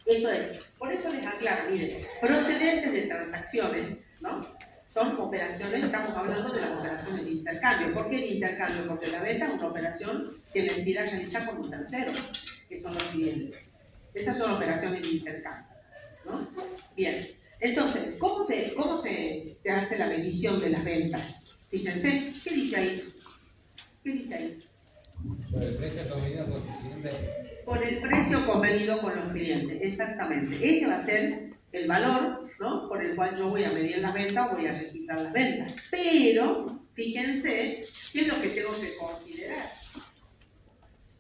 Eso es. Por eso les aclaro, miren, procedentes de transacciones, ¿no? son operaciones, estamos hablando de las operaciones de intercambio. ¿Por qué de intercambio? Porque la venta es una operación que la entidad realiza con un tercero, que son los clientes. Esas son operaciones de intercambio, ¿no? Bien, entonces, ¿cómo se hace la medición de las ventas? Fíjense, ¿qué dice ahí? ¿Qué dice ahí? Por el precio convenido con sus clientes. Por el precio convenido con los clientes, exactamente. Ese va a ser el valor, ¿no?, por el cual yo voy a medir las ventas o voy a registrar las ventas. Pero, fíjense, ¿qué es lo que tengo que considerar?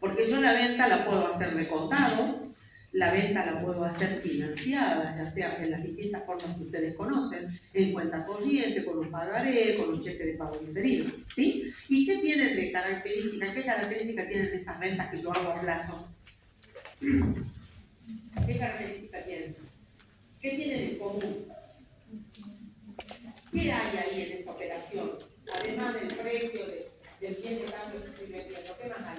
Porque yo la venta la puedo hacer de contado, la venta la puedo hacer financiada, ya sea en las distintas formas que ustedes conocen, en cuenta corriente, con un pagaré, con un cheque de pago diferido, ¿sí? ¿Y qué tienen de características? ¿Qué características tienen esas ventas que yo hago a plazo? ¿Qué características tienen? ¿Qué tienen en común? ¿Qué hay ahí en esa operación? Además del precio del bien de cambio que estoy vendiendo, ¿qué más hay?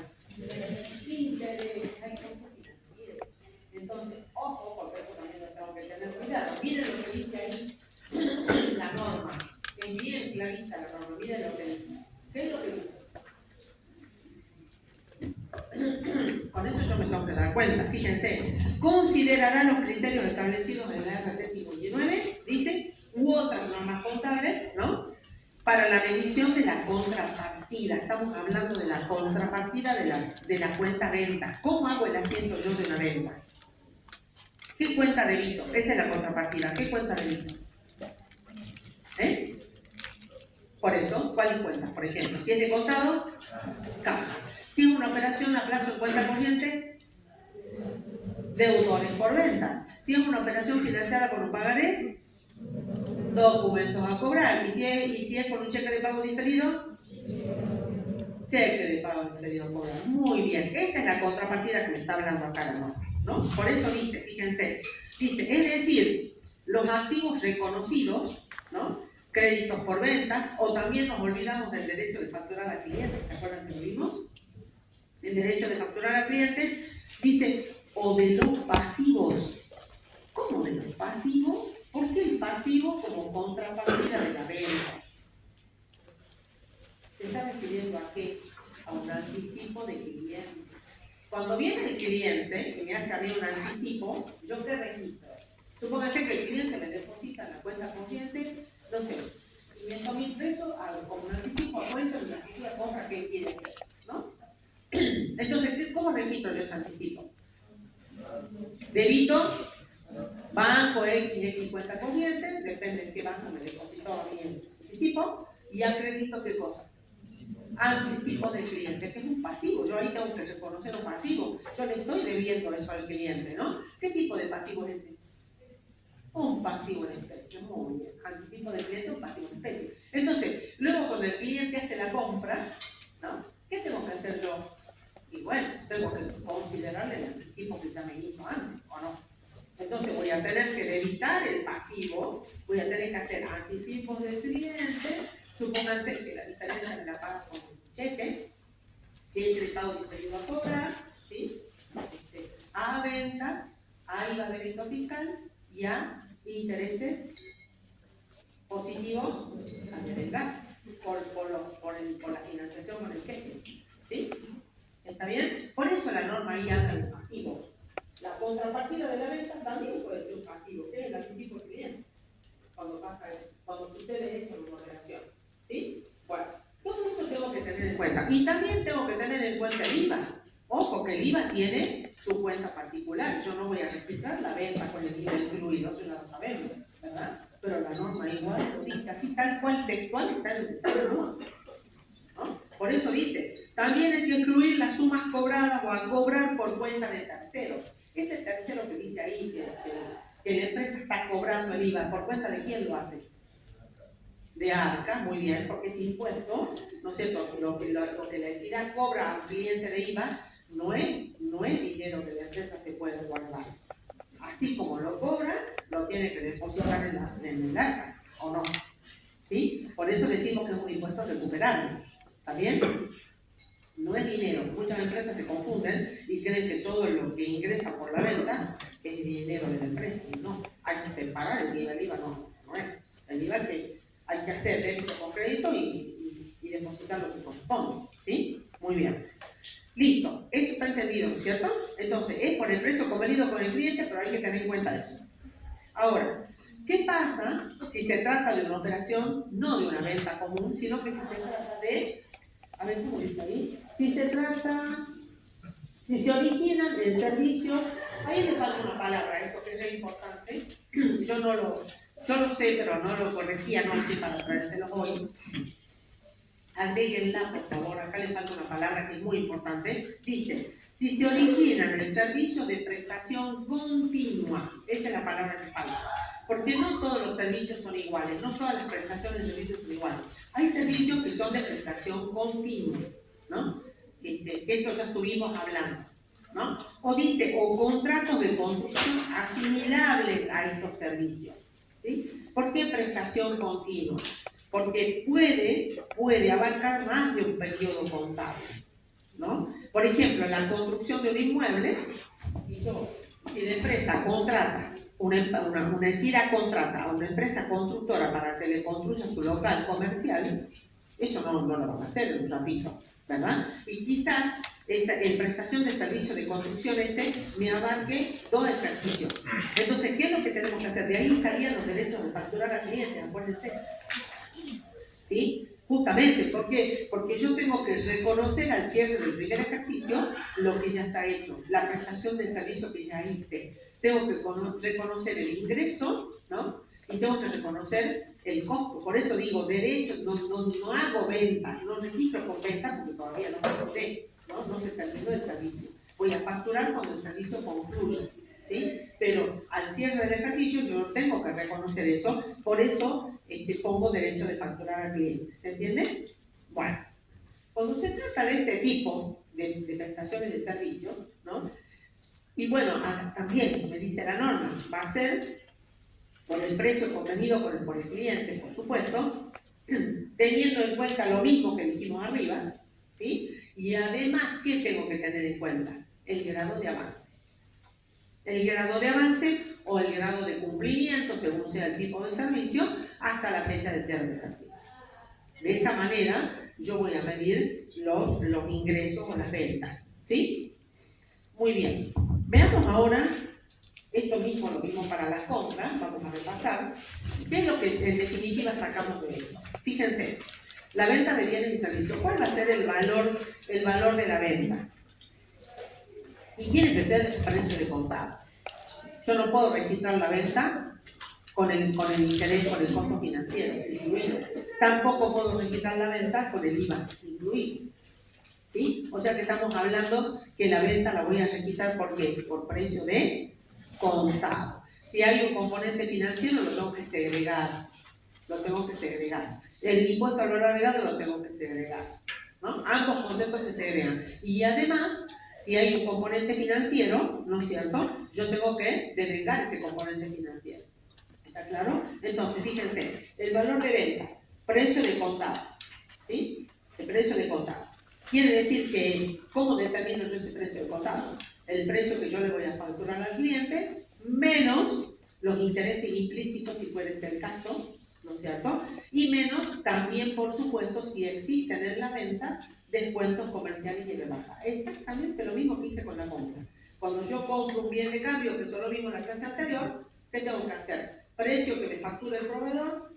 Interés, hay costos financieros. Entonces, ojo, porque eso también lo tengo que tener cuidado. Miren lo que dice ahí la norma. Es bien clarita la norma. Miren lo que dice. ¿Qué es lo que dice? Con eso yo me tengo que dar cuenta. Fíjense. Considerará los criterios establecidos en la RT 59, dice, u otras normas contables, ¿no?, para la medición de la contrapartida. Estamos hablando de la contrapartida de la cuenta venta. ¿Cómo hago el asiento yo de una venta? ¿Qué cuenta debito? Esa es la contrapartida. ¿Qué cuenta debito? Por eso, ¿cuáles cuentas? Por ejemplo, si es de contado, caja. Si es una operación a plazo en cuenta corriente, deudores por ventas. Si es una operación financiada con un pagaré, documentos a cobrar. Y si es con un cheque de pago diferido, cheque de pago diferido a cobrar. Muy bien, esa es la contrapartida que me está hablando acá la norma, ¿no? Por eso dice, fíjense, dice, es decir, los activos reconocidos, ¿no?, créditos por ventas, o también nos olvidamos del derecho de facturar a clientes. ¿Se acuerdan que lo vimos? El derecho de facturar a clientes, dice, o de los pasivos. ¿Cómo de los pasivos? ¿Por qué el pasivo como contrapartida de la venta? ¿Se está refiriendo a qué? A un anticipo de cliente. Cuando viene el cliente y me hace a mí un anticipo, ¿yo qué registro? Supóngase que el cliente me deposita en la cuenta corriente, no sé, 500.000 pesos, hago como un anticipo, cuenta de la futura compra que quiere hacer, ¿no? Entonces, ¿cómo registro yo ese anticipo? Débito, banco X cuenta corriente, depende de qué banco me depositó a mí el anticipo, y al crédito, ¿qué cosa? Anticipo del cliente, que es un pasivo. Yo ahí tengo que reconocer un pasivo. Yo le estoy debiendo eso al cliente, ¿no? ¿Qué tipo de pasivo es ese? Un pasivo en especie. Muy bien. Anticipo del cliente, un pasivo en especie. Entonces, luego cuando el cliente hace la compra, ¿no?, ¿qué tengo que hacer yo? Y bueno, tengo que considerar el anticipo que ya me hizo antes, ¿o no? Entonces voy a tener que debitar el pasivo, voy a tener que hacer anticipos del cliente. Supónganse que la diferencia me la pago con un cheque, cheque de pago diferido a cobrar, ¿sí?, a ventas, a IVA débito fiscal y a intereses positivos a devengar por la financiación con el cheque, ¿sí? ¿Está bien? Por eso la norma ahí habla de pasivos. La contrapartida de la venta también puede ser un pasivo, que es el anticipo del cliente, cuando sucede eso en una operación, ¿sí? Bueno, todo eso tengo que tener en cuenta. Y también tengo que tener en cuenta el IVA. Ojo, que el IVA tiene su cuenta particular. Yo no voy a registrar la venta con el IVA incluido, eso ya lo sabemos, ¿verdad? Pero la norma igual lo dice, así tal cual textual está en el norma, ¿no? Por eso dice, también hay que incluir las sumas cobradas o a cobrar por cuenta de terceros. Ese tercero que dice ahí que la empresa está cobrando el IVA, ¿por cuenta de quién lo hace? De ARCA, muy bien, porque es impuesto, ¿no es cierto? Lo que la entidad cobra al cliente de IVA no es dinero que la empresa se puede guardar. Así como lo cobra, lo tiene que depositar en el ARCA, ¿o no? ¿Sí? Por eso decimos que es un impuesto recuperable. ¿Está bien? No es dinero. Muchas empresas se confunden y creen que todo lo que ingresa por la venta es dinero de la empresa. Y no, hay que separar el IVA. El IVA no es. El IVA que hay hay que hacer débito con crédito y depositar lo que corresponde, ¿sí? Muy bien. Listo, eso está entendido, ¿no es cierto? Entonces, es por el precio convenido con el cliente, pero hay que tener en cuenta eso. Ahora, ¿qué pasa si se trata de una operación, no de una venta común, sino que si se trata de, a ver cómo está ahí, si se originan en servicios, ahí le falta una palabra, esto que es importante, yo lo sé, pero no lo corregí anoche para traérselo hoy. Agréguenla, por favor, acá le falta una palabra que es muy importante. Dice, si se origina en el servicio de prestación continua, esa es la palabra que falta. Porque no todos los servicios son iguales, no todas las prestaciones de servicios son iguales. Hay servicios que son de prestación continua, ¿no? Que esto ya estuvimos hablando, ¿no? O dice, o contratos de construcción asimilables a estos servicios, ¿sí? ¿Por qué prestación continua? Porque puede abarcar más de un periodo contable, ¿no? Por ejemplo, en la construcción de un inmueble, si la empresa contrata, una entidad contrata a una empresa constructora para que le construya su local comercial, eso no lo van a hacer en un ratito, ¿verdad? Y quizás en prestación de servicio de construcción ese me abarque 2 ejercicios. Entonces, ¿qué es lo que tenemos que hacer? De ahí salían los derechos de facturar al cliente, acuérdense. ¿Sí? Justamente, ¿por qué? Porque yo tengo que reconocer al cierre del primer ejercicio lo que ya está hecho, la prestación del servicio que ya hice. Tengo que reconocer el ingreso, ¿no? Y tengo que reconocer el costo. Por eso digo, derecho, no hago ventas, no registro con ventas porque todavía no facturé, ¿no? No se terminó el servicio. Voy a facturar cuando el servicio concluya, ¿sí? Pero al cierre del ejercicio yo no tengo que reconocer eso, por eso pongo derecho de facturar al cliente. ¿Se entiende? Bueno, cuando se trata de este tipo de prestaciones de servicios, ¿no? Y bueno, también me dice la norma, va a ser por el precio convenido por el cliente, por supuesto, teniendo en cuenta lo mismo que dijimos arriba, ¿sí? Y además, ¿qué tengo que tener en cuenta? El grado de avance. El grado de avance o el grado de cumplimiento, según sea el tipo de servicio, hasta la fecha de cierre de ejercicio. De esa manera, yo voy a medir los ingresos o las ventas, ¿sí? Muy bien. Veamos ahora, esto mismo lo mismo para las compras, vamos a repasar. ¿Qué es lo que en definitiva sacamos de esto? Fíjense, la venta de bienes y servicios. ¿Cuál va a ser el valor de la venta? Y tiene que ser el precio de contado. Yo no puedo registrar la venta con el interés, con el costo financiero incluido. Tampoco puedo registrar la venta con el IVA incluido. ¿Sí? O sea que estamos hablando que la venta la voy a registrar por precio de contado. Si hay un componente financiero, lo tengo que segregar. El impuesto al valor agregado lo tengo que segregar, ¿no? Ambos conceptos se segregan. Y además, si hay un componente financiero, ¿no es cierto? Yo tengo que devengar ese componente financiero. ¿Está claro? Entonces, fíjense, el valor de venta, precio de contado, ¿sí? El precio de contado. Quiere decir que ¿cómo determino yo ese precio de contado? El precio que yo le voy a facturar al cliente, menos los intereses implícitos, si puede ser el caso, ¿no es cierto? Y menos también, por supuesto, si existen en la venta descuentos comerciales y rebajas. Exactamente lo mismo que hice con la compra. Cuando yo compro un bien de cambio, que es lo mismo en la clase anterior, ¿qué tengo que hacer? Precio que me factura el proveedor,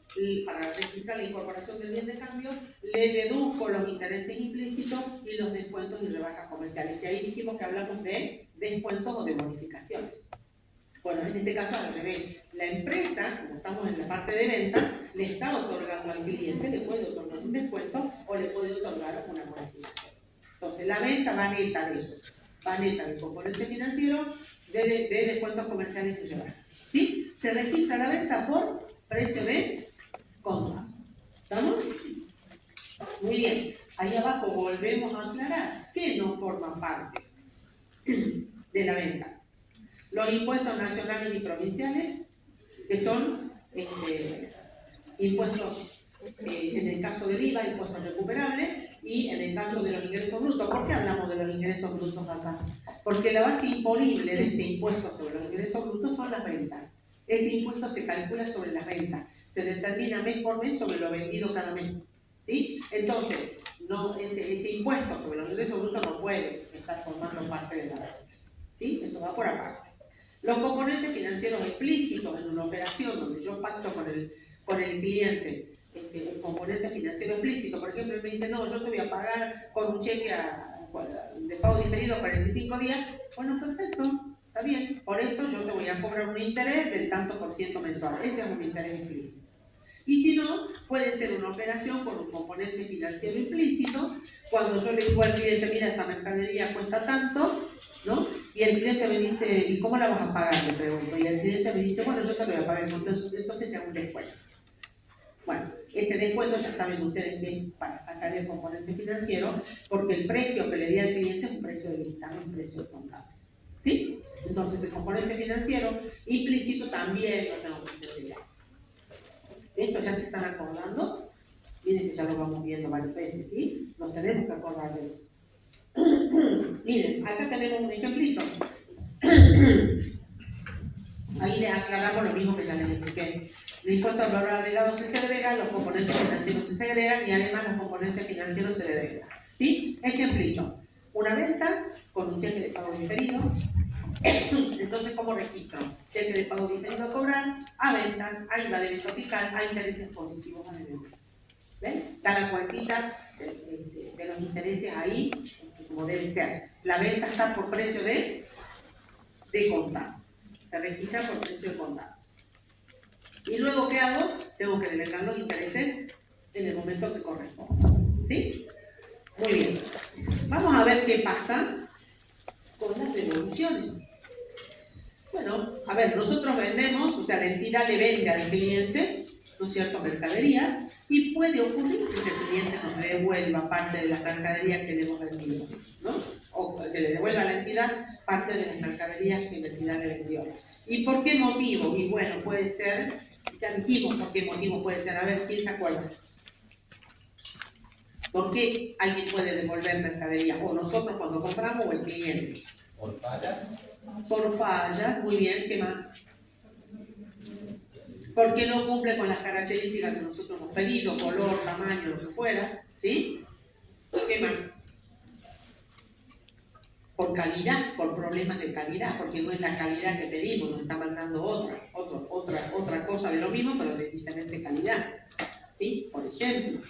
para registrar la incorporación del bien de cambio, le deduzco los intereses implícitos y los descuentos y rebajas comerciales. Que ahí dijimos que hablamos de descuentos o de bonificaciones. Bueno, en este caso, al revés, la empresa, como estamos en la parte de venta, le está otorgando al cliente, le puede otorgar un descuento o le puede otorgar una bonificación. Entonces, la venta va neta de eso, va neta del componente financiero, de descuentos comerciales y rebajas. ¿Sí? Se registra la venta por precio de contado. ¿Estamos? Muy bien. Ahí abajo volvemos a aclarar que no forman parte de la venta. Los impuestos nacionales y provinciales, que son impuestos, en el caso del IVA, impuestos recuperables, y en el caso de los ingresos brutos. ¿Por qué hablamos de los ingresos brutos acá? Porque la base imponible de este impuesto sobre los ingresos brutos son las ventas. Ese impuesto se calcula sobre la renta, se determina mes por mes sobre lo vendido cada mes, ¿sí? Entonces, no, ese impuesto sobre los ingresos brutos no puede estar formando parte de la renta, ¿sí? Eso va por aparte. Los componentes financieros explícitos en una operación donde yo pacto con el cliente, el componente financiero explícito, por ejemplo, él me dice, no, yo te voy a pagar con un cheque de pago diferido a 45 días, bueno, perfecto, está bien, por esto yo te voy a cobrar un interés del tanto por ciento mensual, ese es un interés explícito. Y si no, puede ser una operación con un componente financiero implícito, cuando yo le digo al cliente, mira, esta mercadería cuesta tanto, ¿no? Y el cliente me dice, ¿y cómo la vas a pagar? Le pregunto. Y el cliente me dice, bueno, yo te lo voy a pagar, entonces te hago un descuento. Bueno, ese descuento ya saben ustedes que para sacar el componente financiero, porque el precio que le di al cliente es un precio de vista, no un precio de contado. ¿Sí? Entonces el componente financiero implícito también lo tengo que segregar. Esto ya se están acordando. Miren que ya lo vamos viendo varias veces, ¿sí? Nos tenemos que acordar de eso. Miren, acá tenemos un ejemplito. Ahí le aclaramos lo mismo que ya les expliqué. El impuesto al valor agregado se segrega, los componentes financieros se segregan y además los componentes financieros se segregan. ¿Sí? Ejemplito. Una venta con un cheque de pago diferido. Entonces, ¿cómo registro? Cheque de pago diferido a cobrar, a ventas, a IVA débito fiscal, a intereses positivos a deber. ¿Ven? Está la cuentita de los intereses ahí, como debe ser. La venta está por precio de contado. Se registra por precio de contado. Y luego, ¿qué hago? Tengo que devengar los intereses en el momento que corresponda. ¿Sí? Muy bien. Vamos a ver qué pasa con las devoluciones. Bueno, a ver, nosotros vendemos, o sea, la entidad le vende al cliente, ¿no es cierto?, mercaderías, y puede ocurrir que ese cliente nos devuelva parte de las mercaderías que le hemos vendido, ¿no? O que le devuelva a la entidad parte de las mercaderías que la entidad le vendió. ¿Y por qué motivo? Y bueno, puede ser, ya dijimos por qué motivo puede ser, a ver, ¿quién se acuerda? ¿Por qué alguien puede devolver mercadería? O nosotros cuando compramos o el cliente. Por falla. Por falla, muy bien, ¿qué más? Porque no cumple con las características que nosotros hemos pedido, color, tamaño, lo que fuera, ¿sí? ¿Qué más? Por calidad, por problemas de calidad, porque no es la calidad que pedimos, nos está mandando otra cosa de lo mismo, pero de diferente calidad, ¿sí? Por ejemplo.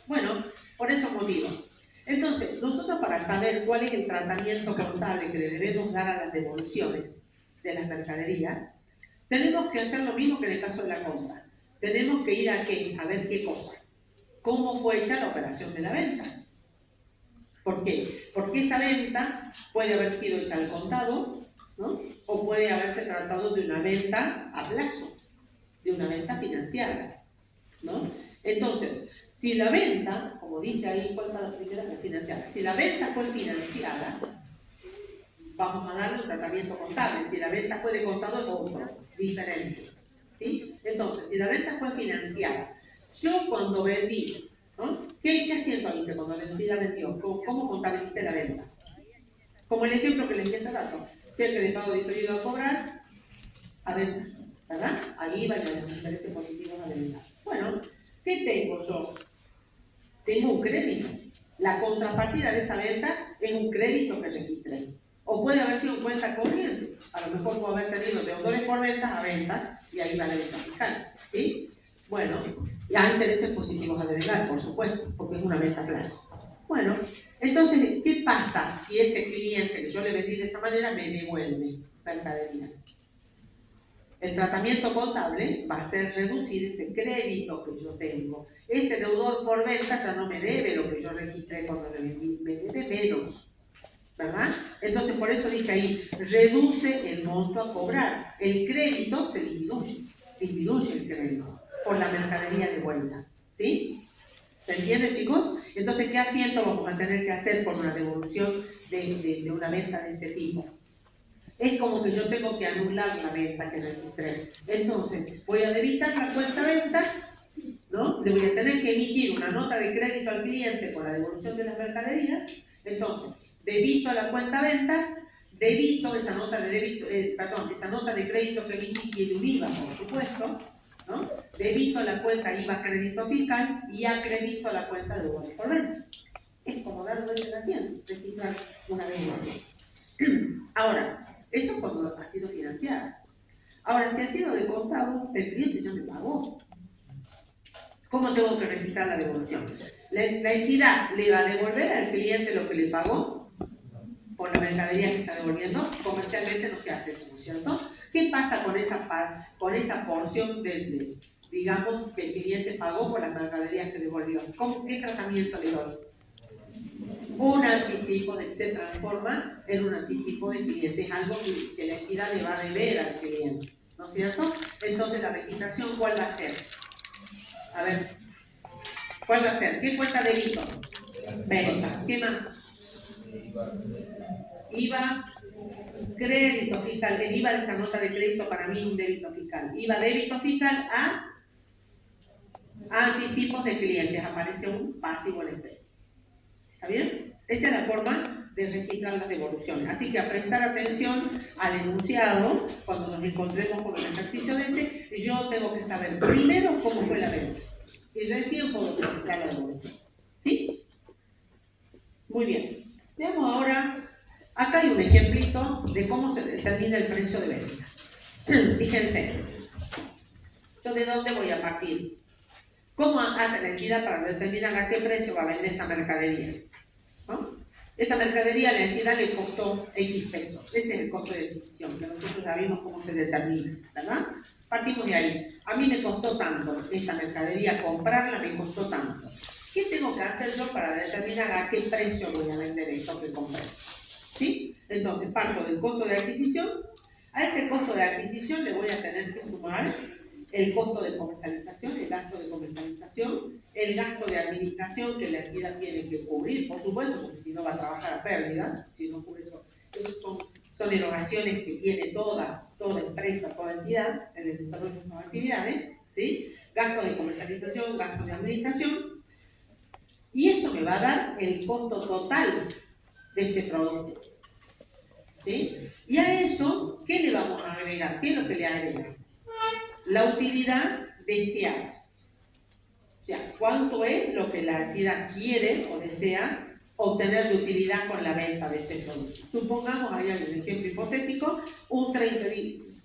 Bueno, por esos motivos. Entonces, nosotros para saber cuál es el tratamiento contable que le debemos dar a las devoluciones de las mercaderías, tenemos que hacer lo mismo que en el caso de la compra. Tenemos que ir a qué, a ver qué cosa. ¿Cómo fue hecha la operación de la venta? ¿Por qué? Porque esa venta puede haber sido hecha al contado, ¿no? O puede haberse tratado de una venta a plazo, de una venta financiada, ¿no? Entonces, si la venta, como dice ahí, cuenta la primera que es financiada, si la venta fue financiada, vamos a darle un tratamiento contable. Si la venta fue de contado es otro, diferente, ¿sí? Entonces, si la venta fue financiada, yo cuando vendí, ¿no? ¿Qué asiento hice cuando la entidad vendió? ¿Cómo contabilicé la venta? Como el ejemplo que les di hace rato, cheque de pago diferido a cobrar a ventas, ¿verdad? Ahí van los intereses positivos a devengar. Bueno, ¿qué tengo yo? Tengo un crédito. La contrapartida de esa venta es un crédito que registré. O puede haber sido cuenta corriente. A lo mejor puedo haber tenido deudores por ventas a ventas y ahí va la venta fiscal, ¿sí? Bueno, y hay intereses positivos a devengar, por supuesto, porque es una venta a plazo. Bueno, entonces, ¿qué pasa si ese cliente que yo le vendí de esa manera me devuelve mercaderías? El tratamiento contable va a ser reducir ese crédito que yo tengo. Ese deudor por venta ya no me debe lo que yo registré cuando le vendí, me debe menos, ¿verdad? Entonces, por eso dice ahí, reduce el monto a cobrar. El crédito se disminuye el crédito por la mercadería de vuelta, ¿sí? ¿Se entiende, chicos? Entonces, ¿qué asiento vamos a tener que hacer por una devolución de una venta de este tipo? Es como que yo tengo que anular la venta que registré. Entonces, voy a debitar la cuenta ventas, ¿no? Le voy a tener que emitir una nota de crédito al cliente por la devolución de las mercaderías. Entonces, debito a la cuenta ventas, debito, esa nota de débito, esa nota de crédito que emití tiene un IVA, por supuesto, ¿no? Debito la cuenta IVA crédito fiscal y acredito la cuenta de bonos por venta. Es como dar vuelta al asiento, registrar una devolución. Ahora, eso es cuando ha sido financiada. Ahora, si ha sido de contado, el cliente ya me pagó. ¿Cómo tengo que registrar la devolución? La entidad le va a devolver al cliente lo que le pagó por la mercadería que está devolviendo. Comercialmente no se hace eso, ¿no es cierto? ¿Qué pasa con esa porción digamos, que el cliente pagó por las mercaderías que devolvió? ¿Qué tratamiento le doy? Un anticipo se transforma en un anticipo de cliente, es algo que la entidad le va a deber al cliente, ¿no es cierto? Entonces la registración, ¿cuál va a ser? A ver, ¿cuál va a ser? ¿Qué cuenta débito? Venta. ¿Qué más? IVA, crédito fiscal. El IVA de esa nota de crédito para mí es un débito fiscal. IVA débito fiscal a anticipos de clientes. Aparece un pasivo en especie. ¿Está bien? Esa es la forma de registrar las devoluciones. Así que a prestar atención al enunciado, cuando nos encontremos con el ejercicio de ese, yo tengo que saber primero cómo fue la venta. Y recién puedo registrar la devolución. ¿Sí? Muy bien. Veamos ahora, acá hay un ejemplito de cómo se determina el precio de venta. Fíjense, ¿yo de dónde voy a partir? ¿Cómo hace la entidad para determinar a qué precio va a vender esta mercadería? ¿No? Esta mercadería a la entidad le costó X pesos. Ese es el costo de adquisición, que nosotros ya vimos cómo se determina, ¿verdad? Partimos de ahí. A mí me costó tanto esta mercadería, comprarla me costó tanto. ¿Qué tengo que hacer yo para determinar a qué precio voy a vender esto que compré? ¿Sí? Entonces parto del costo de adquisición. A ese costo de adquisición le voy a tener que sumar el costo de comercialización, el gasto de comercialización, el gasto de administración que la entidad tiene que cubrir, por supuesto, porque si no va a trabajar a pérdida, si no cubre eso. Esos son erogaciones que tiene toda empresa, toda entidad en el desarrollo de sus actividades, ¿sí? Gasto de comercialización, gasto de administración, y eso me va a dar el costo total de este producto, ¿sí? Y a eso, ¿qué le vamos a agregar? ¿Qué es lo que le agregamos? La utilidad deseada. O sea, ¿cuánto es lo que la entidad quiere o desea obtener de utilidad con la venta de este producto? Supongamos, ahí hay un ejemplo hipotético,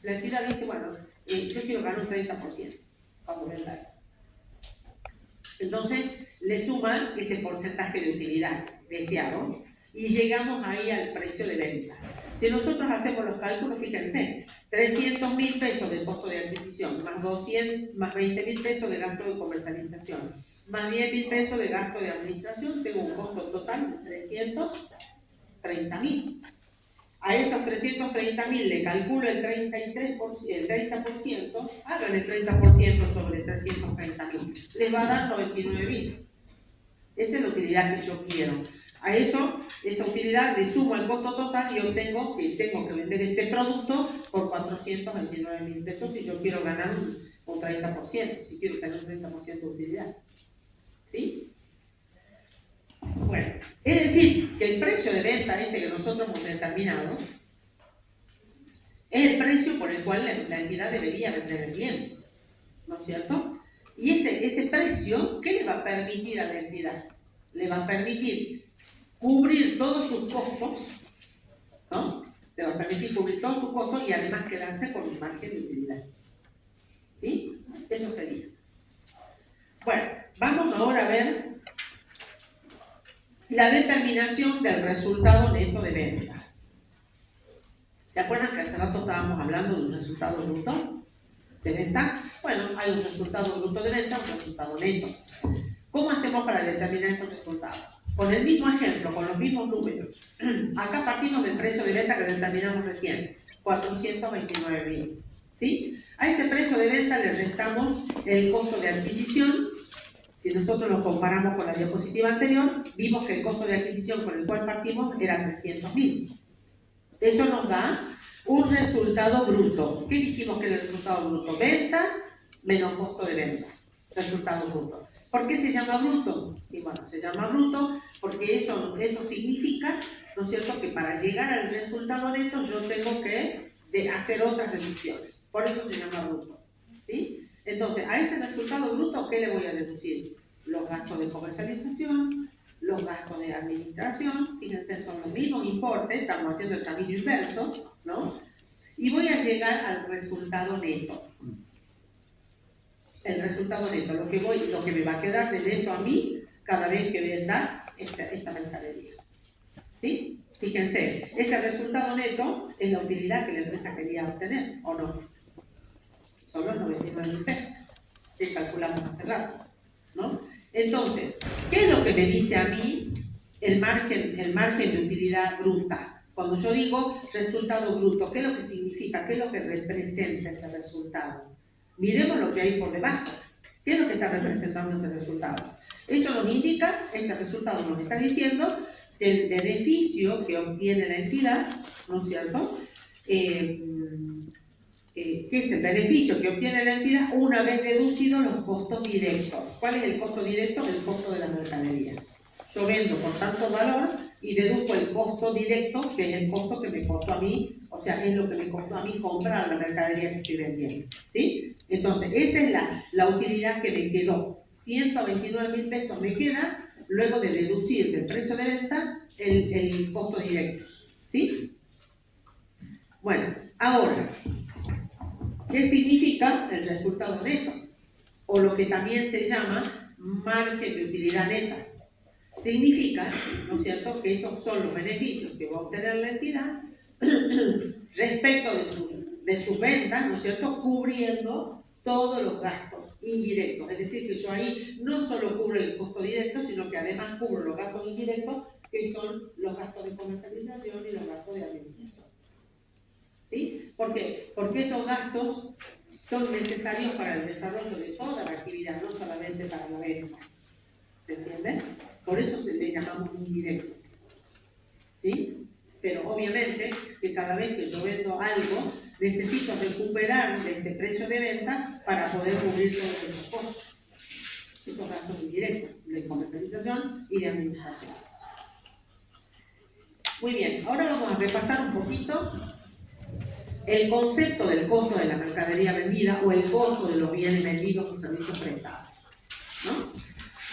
la entidad dice, bueno, yo quiero ganar un 30% cuando venda. Entonces, le suman ese porcentaje de utilidad deseado y llegamos ahí al precio de venta. Si nosotros hacemos los cálculos, fíjense, 300.000 pesos de costo de adquisición, más 20.000 pesos de gasto de comercialización, más 10.000 pesos de gasto de administración, tengo un costo total de 330.000. A esos 330.000 le calculo el 30%, hagan el 30% sobre 330.000, les va a dar 99.000. Esa es la utilidad que yo quiero. A eso, esa utilidad le sumo al costo total y obtengo que tengo que vender este producto por 429.000 pesos si yo quiero ganar un 30%, si quiero tener un 30% de utilidad. ¿Sí? Bueno, es decir, que el precio de venta que nosotros hemos determinado es el precio por el cual la entidad debería vender el bien, ¿no es cierto? Y ese precio, ¿qué le va a permitir a la entidad? Le va a permitir cubrir todos sus costos, ¿no? Le va a permitir cubrir todos sus costos y además quedarse con un margen de utilidad. ¿Sí? Eso sería. Bueno, vamos ahora a ver la determinación del resultado neto de venta. ¿Se acuerdan que hace rato estábamos hablando de un resultado bruto de venta? Bueno, hay un resultado bruto de venta, un resultado neto. ¿Cómo hacemos para determinar esos resultados? Con el mismo ejemplo, con los mismos números. Acá partimos del precio de venta que determinamos recién, 429.000. ¿Sí? A ese precio de venta le restamos el costo de adquisición. Si nosotros lo comparamos con la diapositiva anterior, vimos que el costo de adquisición con el cual partimos era 300.000. Eso nos da un resultado bruto. ¿Qué dijimos que era el resultado bruto? Venta menos costo de ventas. Resultado bruto. ¿Por qué se llama bruto? Y bueno, se llama bruto porque eso significa ¿no es cierto?, que para llegar al resultado neto yo tengo que hacer otras deducciones. Por eso se llama bruto, ¿sí? Entonces, a ese resultado bruto, ¿qué le voy a deducir? Los gastos de comercialización, los gastos de administración, fíjense, son los mismos importes, estamos haciendo el camino inverso, ¿no? Y voy a llegar al resultado neto. El resultado neto, lo que me va a quedar de neto a mí cada vez que venda esta mercadería. ¿Sí? Fíjense, ese resultado neto es la utilidad que la empresa quería obtener, ¿o no? Son los 99.000 pesos que calculamos hace rato, ¿no? Entonces, ¿qué es lo que me dice a mí el margen de utilidad bruta? Cuando yo digo resultado bruto, ¿qué es lo que significa? ¿Qué es lo que representa ese resultado? Miremos lo que hay por debajo. ¿Qué es lo que está representando ese resultado? Eso nos indica, este resultado nos está diciendo que el beneficio que obtiene la entidad, ¿no es cierto?, ¿qué es el beneficio que obtiene la entidad una vez deducidos los costos directos? ¿Cuál es el costo directo? El costo de la mercadería. Yo vendo por tanto valor y deduzco el costo directo, que es el costo que me costó a mí, o sea, es lo que me costó a mí comprar la mercadería que estoy vendiendo, ¿sí? Entonces, esa es la utilidad que me quedó. 129.000 pesos me queda luego de deducir del precio de venta el costo directo, ¿sí? Bueno, ahora, ¿qué significa el resultado neto? O lo que también se llama margen de utilidad neta. Significa, ¿no es cierto?, que esos son los beneficios que va a obtener la entidad respecto de sus ventas, ¿no es cierto?, cubriendo todos los gastos indirectos. Es decir, que yo ahí no solo cubro el costo directo, sino que además cubro los gastos indirectos, que son los gastos de comercialización y los gastos de administración. ¿Sí? ¿Por qué? Porque esos gastos son necesarios para el desarrollo de toda la actividad, no solamente para la venta. ¿Se entiende? Por eso se le llamamos indirectos. ¿Sí? Pero obviamente que cada vez que yo vendo algo, necesito recuperar de este precio de venta para poder cubrir todos esos costos. Esos gastos indirectos de comercialización y de administración. Muy bien, ahora vamos a repasar un poquito el concepto del costo de la mercadería vendida o el costo de los bienes vendidos o servicios prestados, ¿no?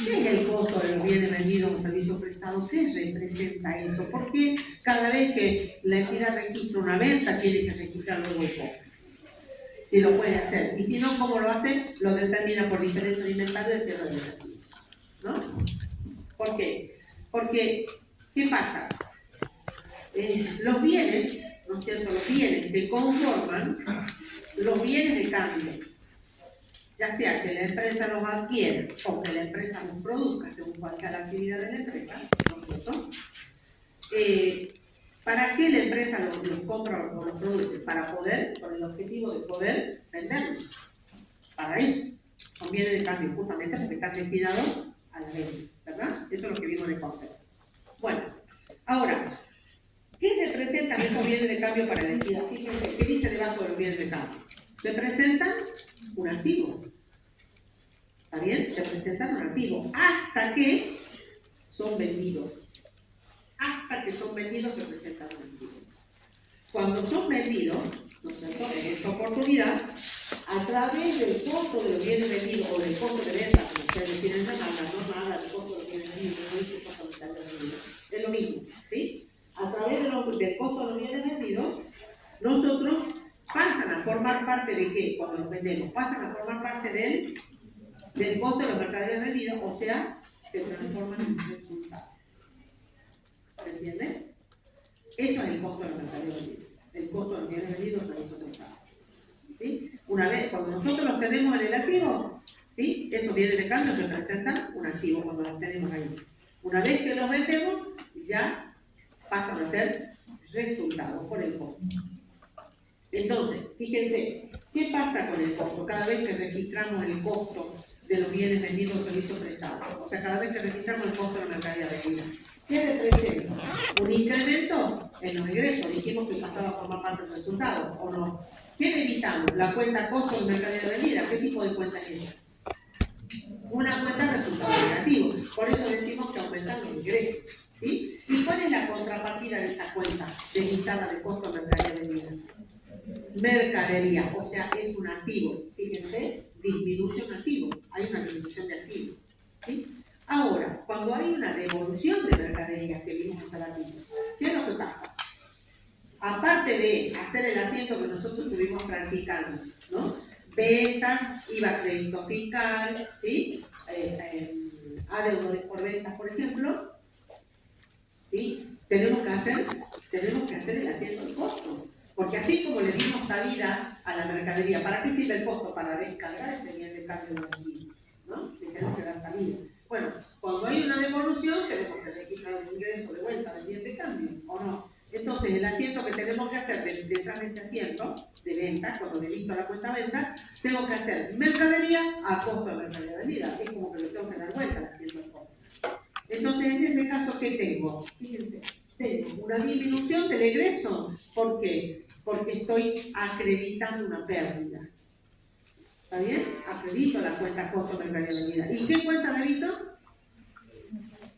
¿Qué es el costo de los bienes vendidos o servicios prestados? ¿Qué representa eso? Porque cada vez que la entidad registra una venta, tiene que registrar luego el costo. Si lo puede hacer. Y si no, ¿cómo lo hace? Lo determina por diferencia de inventario del cierre del ejercicio, ¿no? ¿Por qué? Porque, ¿qué pasa? Los bienes, ¿no es cierto?, los bienes que conforman los bienes de cambio, ya sea que la empresa los adquiere o que la empresa los produzca, según cuál sea la actividad de la empresa, ¿no es cierto? ¿Para qué la empresa los compra o los produce? Para poder, con el objetivo de poder venderlos. Para eso. Son bienes de cambio, justamente porque están destinados a la venta, ¿verdad? Eso es lo que vimos en el concepto. Bueno, ahora, ¿qué representan esos bienes de cambio para la entidad? Fíjense, ¿qué dice debajo de los bienes de cambio? Representan un activo. ¿Está bien? Representan un activo. Hasta que son vendidos. Hasta que son vendidos representan un activo. Cuando son vendidos, ¿no es cierto?, en esta oportunidad, a través del costo de los bienes vendidos o del costo de venta, como ustedes tienen llamarla, no nada del costo de los bienes vendidos, no es el costo de los bienes vendidos. Es lo mismo, ¿sí? A través del costo de los bienes vendidos, nosotros pasan a formar parte de ¿qué? Cuando los vendemos, pasan a formar parte del costo de los mercaderías vendidos, o sea, se transforman en un resultado. ¿Se entiende? Eso es el costo de los mercaderías vendidos. El costo de los bienes vendidos es el resultado. ¿Sí? Una vez, cuando nosotros los tenemos en el activo, ¿sí?, esos bienes de cambio representan un activo cuando los tenemos ahí. Una vez que los vendemos, ya pasan a ser resultados por el costo. Entonces, fíjense, ¿qué pasa con el costo? Cada vez que registramos el costo de los bienes vendidos o servicios prestados, o sea, cada vez que registramos el costo de la mercadería vendida, ¿qué representa? ¿Un incremento en los ingresos? Dijimos que pasaba a formar parte del resultado, ¿o no? ¿Qué debitamos? La cuenta costo de mercadería vendida. ¿Qué tipo de cuenta es esa? Una cuenta de resultado negativo. Por eso decimos que aumentan los ingresos. ¿Sí? ¿Y cuál es la contrapartida de esa cuenta delimitada de costo de mercadería vendida? Mercadería, o sea, es un activo. Fíjense, disminuye un activo, hay una disminución de activo. ¿Sí? Ahora, cuando hay una devolución de mercadería que vimos hace ratito, ¿qué es lo que pasa? Aparte de hacer el asiento que nosotros estuvimos practicando, ¿no? Ventas, IVA crédito fiscal, ¿sí? Adeudos por ventas, por ejemplo, ¿sí? Tenemos que hacer el asiento del costo. Porque así como le dimos salida a la mercadería, ¿para qué sirve el costo? Para descargar ese bien de cambio de activo, ¿no? Le tenemos que dar salida. Bueno, cuando hay una devolución, tenemos que registrar un ingreso de vuelta del bien de cambio, ¿o no? Entonces, el asiento que tenemos que hacer detrás de ese asiento de ventas, cuando debito la cuenta venta, tengo que hacer mercadería a costo de mercadería vendida. Es como que le tengo que dar vuelta al asiento del costo. Entonces, en ese caso, ¿qué tengo? Fíjense, tengo una disminución del egreso. ¿Por qué? Porque estoy acreditando una pérdida. ¿Está bien? Acredito la cuenta costo mercadería vendida. ¿Y qué cuenta debito?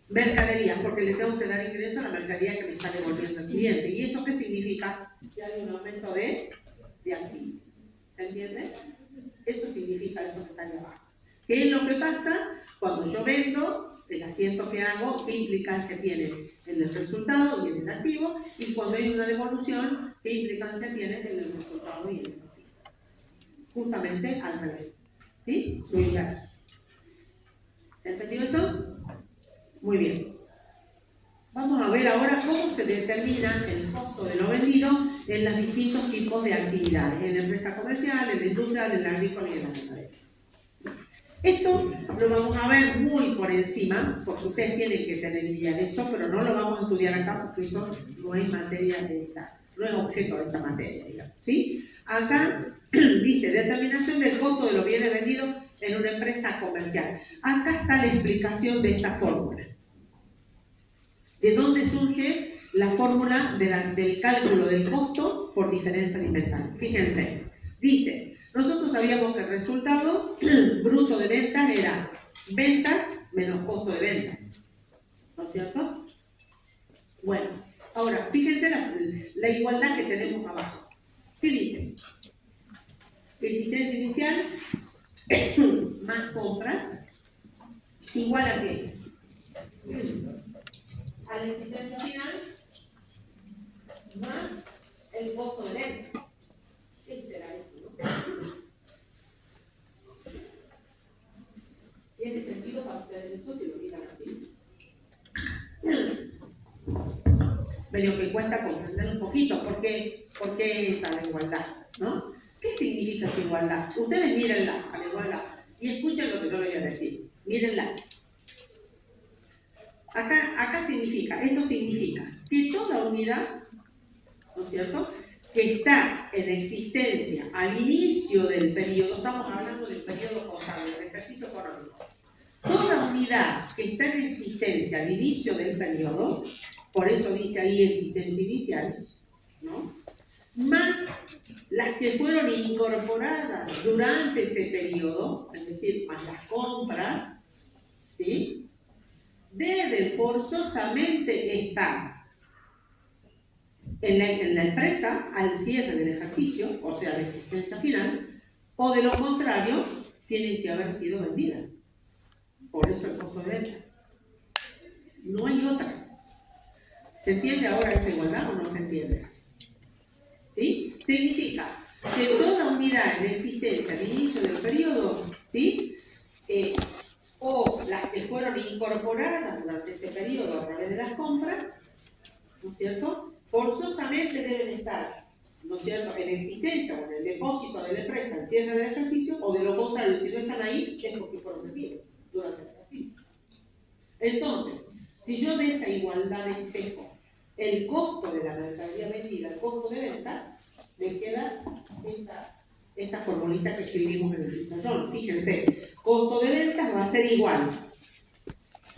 Mercadería, porque le tengo que dar ingreso a la mercadería que me está devolviendo el cliente. ¿Y eso qué significa? Que hay un aumento de activo. ¿Se entiende? Eso significa eso que está ahí abajo. ¿Qué es lo que pasa? Cuando yo vendo, el asiento que hago, ¿qué implicancia tiene en el resultado y en el activo? Y cuando hay una devolución, ¿qué implicancia tiene en el resultado y en el activo? Justamente al revés. ¿Sí? Lo inverso. ¿Se entendió eso? Muy bien. Vamos a ver ahora cómo se determina el costo de lo vendido en los distintos tipos de actividades, en la empresa comercial, en la industrial, en la agrícola y en la ganadera. Esto lo vamos a ver muy por encima, porque ustedes tienen que tener idea de eso, pero no lo vamos a estudiar acá porque eso no es materia de esta, no es objeto de esta materia, digamos, ¿sí? Acá dice determinación del costo de los bienes vendidos en una empresa comercial. Acá está la explicación de esta fórmula. ¿De dónde surge la fórmula del cálculo del costo por diferencia de inventario? Fíjense, dice, nosotros sabíamos que el resultado bruto de ventas era ventas menos costo de ventas, ¿no es cierto? Bueno, ahora, fíjense la igualdad que tenemos abajo. ¿Qué dice? Existencia inicial más compras igual a qué? A la existencia final más el costo de ventas. ¿Qué será eso, no? ¿Tiene sentido para ustedes eso si lo miran así? Pero que cuesta comprender un poquito por qué esa la igualdad, ¿no? ¿Qué significa esa igualdad? Ustedes mírenla a la igualdad y escuchen lo que yo les voy a decir. Mírenla. Acá significa, esto significa que toda unidad, ¿no es cierto?, que está en existencia al inicio del periodo, estamos hablando del periodo contable, del ejercicio económico, toda unidad que está en existencia al inicio del periodo, por eso dice ahí existencia inicial, ¿no?, más las que fueron incorporadas durante ese periodo, es decir, más las compras, ¿sí?, deben forzosamente estar en la empresa al cierre del ejercicio, o sea, de existencia final, o de lo contrario, tienen que haber sido vendidas. Por eso el costo de ventas. No hay otra. ¿Se entiende ahora esa igualdad o no se entiende? ¿Sí? Significa que toda unidad en existencia al inicio del periodo, ¿sí?, o las que fueron incorporadas durante ese periodo a través de las compras, ¿no es cierto?, forzosamente deben estar, ¿no es cierto?, en existencia o en el depósito de la empresa al cierre del ejercicio, o de lo contrario, si no están ahí, es porque fueron vendidos durante el ejercicio. Entonces, si yo de esa igualdad despejo el costo de la mercadería vendida, el costo de ventas, me queda esta formulita que escribimos en el pizarrón. Fíjense, costo de ventas va a ser igual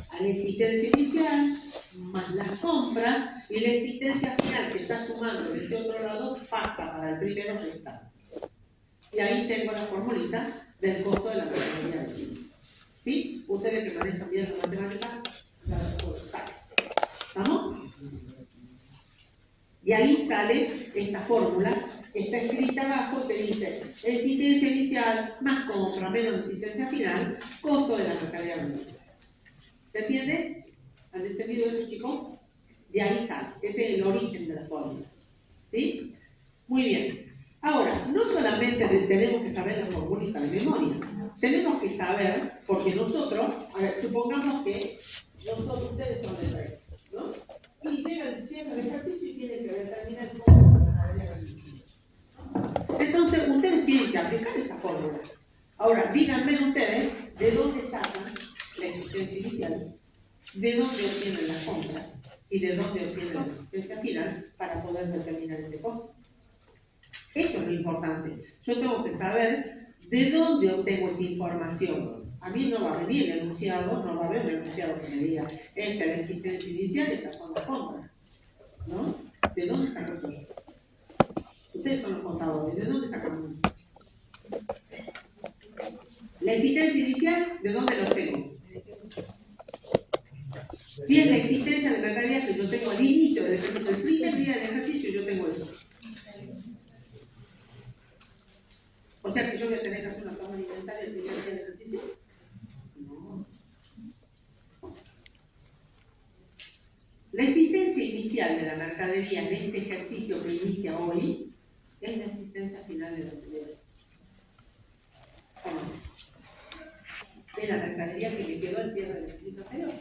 a la existencia inicial más las compras, y la existencia final que está sumando de este otro lado pasa para el primero restante. Y ahí tengo la formulita del costo de la mercadería vendida. ¿Sí? Ustedes que manejan bien la matemática, la pueden usar. ¿Ah? Y ahí sale esta fórmula, que está escrita abajo, te dice existencia inicial más compra menos existencia final, costo de la mercadería vendida. ¿Se entiende? ¿Han entendido eso, chicos? De ahí sale, ese es el origen de la fórmula. ¿Sí? Muy bien. Ahora, no solamente tenemos que saber la formulita de memoria, tenemos que saber, porque nosotros, a ver, supongamos que ustedes son de 3, ¿no? Y llega el cierre del ejercicio y tienen que determinar cómo la mercadería vendida. Entonces, ustedes tienen que aplicar esa fórmula. Ahora, díganme ustedes de dónde sacan la existencia inicial, de dónde obtienen las compras y de dónde obtienen la existencia final para poder determinar ese costo. Eso es lo importante. Yo tengo que saber de dónde obtengo esa información. A mí no va a venir el enunciado, no va a haber un enunciado que me diga esta es la existencia inicial y estas son las compras. ¿No? ¿De dónde saco eso yo? Ustedes son los contadores, ¿de dónde sacamos eso? La existencia inicial, ¿de dónde lo tengo? Si es la existencia de mercadería que yo tengo al inicio del ejercicio, el primer día del ejercicio, yo tengo eso. O sea que yo voy a tener que hacer una toma alimentaria el primer día del ejercicio. No. La existencia inicial de la mercadería en este ejercicio que inicia hoy es la existencia final de la mercadería. De la mercadería que me quedó al cierre del ejercicio anterior.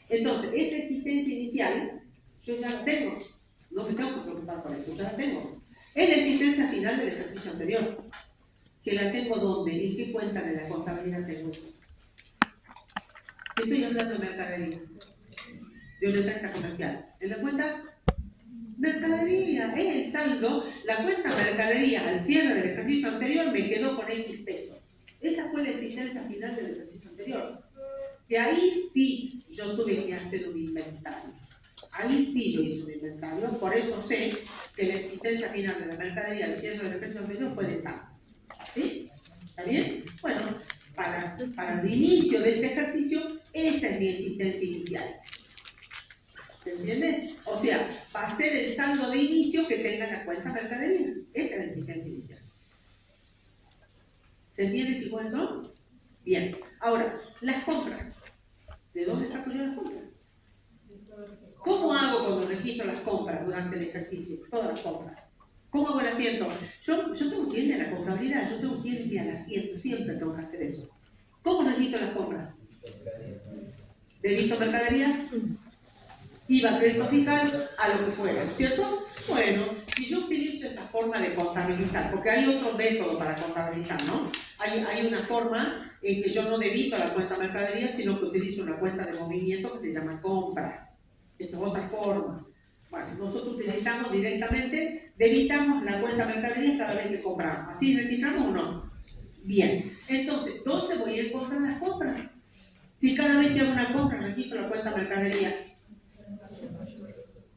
Entonces, esa existencia inicial, yo ya la tengo. No me tengo que preocupar por eso, ya la tengo. Es la existencia final del ejercicio anterior. ¿Que la tengo dónde? ¿En qué cuenta de la contabilidad tengo eso? Si estoy hablando de mercadería, de una empresa comercial, ¿en la cuenta? Mercadería, es el saldo. La cuenta mercadería al cierre del ejercicio anterior me quedó con X pesos. Esa fue la existencia final del ejercicio anterior. Que ahí sí yo tuve que hacer un inventario. Ahí sí yo hice un inventario, por eso sé que la existencia final de la mercadería al cierre del ejercicio anterior fue de tal. ¿Sí? ¿Está bien? Bueno, para el inicio de este ejercicio, esa es mi existencia inicial. ¿Se entiende? O sea, va a ser el saldo de inicio que tenga la cuenta mercadería. Esa es la existencia inicial. ¿Se entiende, chicos, eso? Bien. Ahora, las compras. ¿De dónde saco yo las compras? ¿Cómo hago cuando registro las compras durante el ejercicio? Todas las compras. ¿Cómo hago el asiento? Yo tengo que irme a la contabilidad, yo tengo que irme al asiento, siempre tengo que hacer eso. ¿Cómo registro las compras? Debito mercaderías, IVA, crédito fiscal, a lo que fuera, ¿cierto? Bueno, si yo utilizo esa forma de contabilizar, porque hay otro método para contabilizar, ¿no? Hay una forma en que yo no debito la cuenta mercadería, sino que utilizo una cuenta de movimiento que se llama compras. Esa es otra forma. Bueno, nosotros utilizamos directamente, debitamos la cuenta mercadería cada vez que compramos. ¿Así registramos o no? Bien. Entonces, ¿dónde voy a encontrar las compras? Si cada vez que hago una compra registro la cuenta mercadería.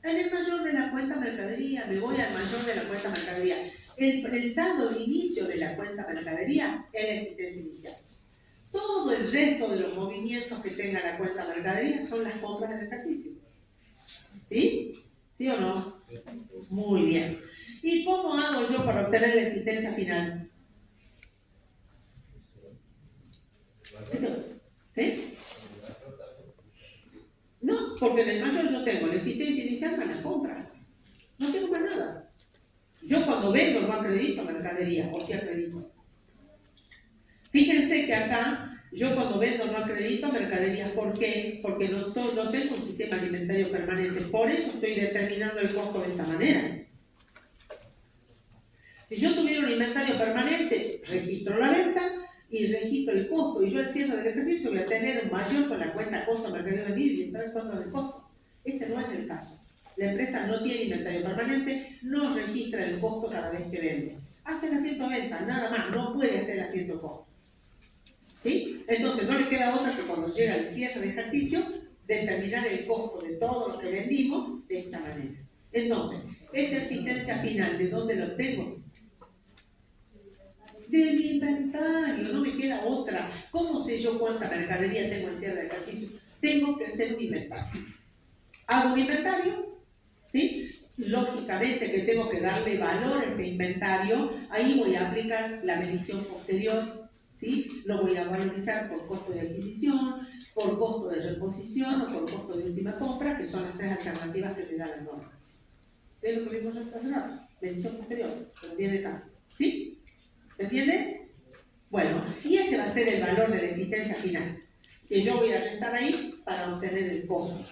En el mayor de la cuenta mercadería, me voy al mayor de la cuenta mercadería. El saldo de inicio de la cuenta mercadería es la existencia inicial. Todo el resto de los movimientos que tenga la cuenta mercadería son las compras del ejercicio. ¿Sí? ¿Sí o no? Muy bien. ¿Y cómo hago yo para obtener la existencia final? ¿Sí? No, porque en el mayor yo tengo la existencia inicial para la compra. No tengo más nada. Yo cuando vendo no acredito mercadería, o si acredito. Fíjense que acá, yo cuando vendo no acredito mercadería. ¿Por qué? Porque no tengo un sistema alimentario permanente. Por eso estoy determinando el costo de esta manera. Si yo tuviera un inventario permanente, registro la venta y registro el costo. Y yo al cierre del ejercicio voy a tener un mayor con la cuenta costo mercadería vendido y ¿sabes cuánto es el costo? Ese no es el caso. La empresa no tiene inventario permanente, no registra el costo cada vez que vende. Hace el asiento de venta, nada más, no puede hacer el asiento costo. ¿Sí? Entonces no le queda otra que cuando llega el cierre del ejercicio, determinar el costo de todo lo que vendimos de esta manera. Entonces, esta existencia final, ¿de dónde lo tengo? Del inventario, no me queda otra. ¿Cómo sé yo cuánta mercadería tengo en cierre del ejercicio? Tengo que hacer un inventario. Hago un inventario ¿sí? Lógicamente que tengo que darle valor a ese inventario, ahí voy a aplicar la medición posterior, ¿sí? Lo voy a valorizar por costo de adquisición, por costo de reposición o por costo de última compra, que son las tres alternativas que me da la norma. Es lo que vimos hace rato, medición posterior, pero viene acá, ¿sí? ¿Se entiende? Bueno, y ese va a ser el valor de la existencia final, que yo voy a restar ahí para obtener el costo.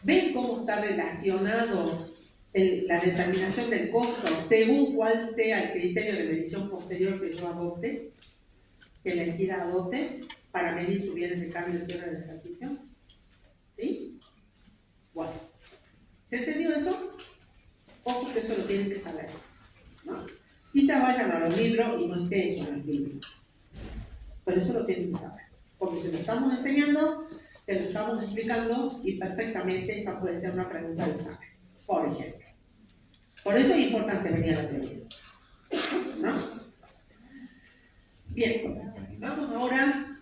¿Ven cómo está relacionado la determinación del costo según cuál sea el criterio de medición posterior que yo adopte, que la entidad adopte, para medir sus bienes de cambio y cierre del ejercicio? ¿Sí? Bueno, ¿se entendió eso? Ojo que eso lo tienen que saber, ¿no? Quizá vayan a los libros y no esté eso en el libro, pero eso lo tienen que saber, porque se lo estamos enseñando, se lo estamos explicando y perfectamente esa puede ser una pregunta del examen, por ejemplo. Por eso es importante venir a la teoría, ¿no? Bien, vamos ahora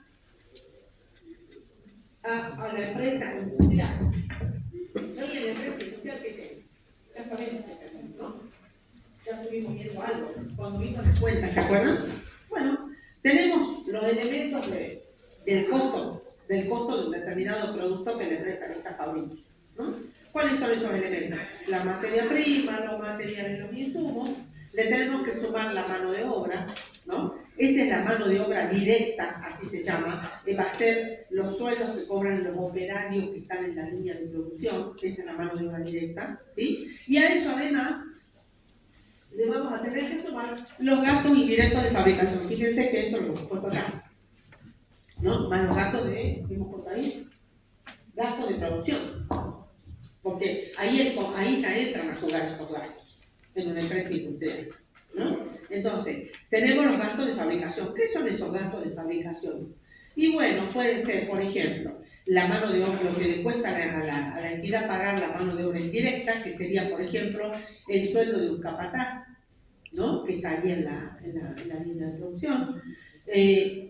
a la empresa industrial. Hoy en la empresa industrial, ¿qué tiene? Ya sabemos qué tenemos, ¿no? Ya estuvimos viendo algo cuando vimos las cuentas, ¿se acuerdan? Bueno, tenemos los elementos del costo de un determinado producto que la empresa está fabricando, ¿no? ¿Cuáles son esos elementos? La materia prima, los materiales, los insumos. Le tenemos que sumar la mano de obra, ¿no? Esa es la mano de obra directa, así se llama. Va a ser los sueldos que cobran los operarios que están en la línea de producción. Esa es la mano de obra directa, ¿sí? Y a eso además le vamos a tener que sumar los gastos indirectos de fabricación. Fíjense que eso lo fue acá, ¿no? Más los gastos de, ¿vimos por ahí? Gastos de producción. Porque ahí ya entran a jugar estos gastos en una empresa industrial, ¿no? Entonces, tenemos los gastos de fabricación. ¿Qué son esos gastos de fabricación? Y bueno, pueden ser, por ejemplo, la mano de obra, lo que le cuesta a la entidad pagar la mano de obra indirecta, que sería, por ejemplo, el sueldo de un capataz, ¿no? Que está ahí en la línea de producción.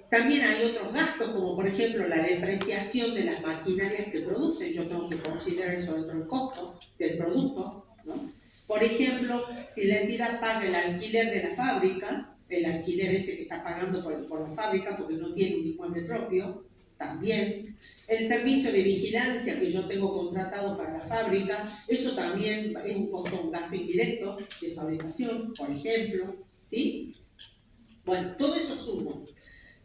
También hay otros gastos, como por ejemplo la depreciación de las maquinarias que producen. Yo tengo que considerar eso dentro del costo del producto, ¿no? Por ejemplo, si la entidad paga el alquiler de la fábrica, el alquiler ese que está pagando por la fábrica porque no tiene un inmueble propio, también. El servicio de vigilancia que yo tengo contratado para la fábrica, eso también es un costo, un gasto indirecto de fabricación, por ejemplo, ¿sí? Bueno, todo eso sumo.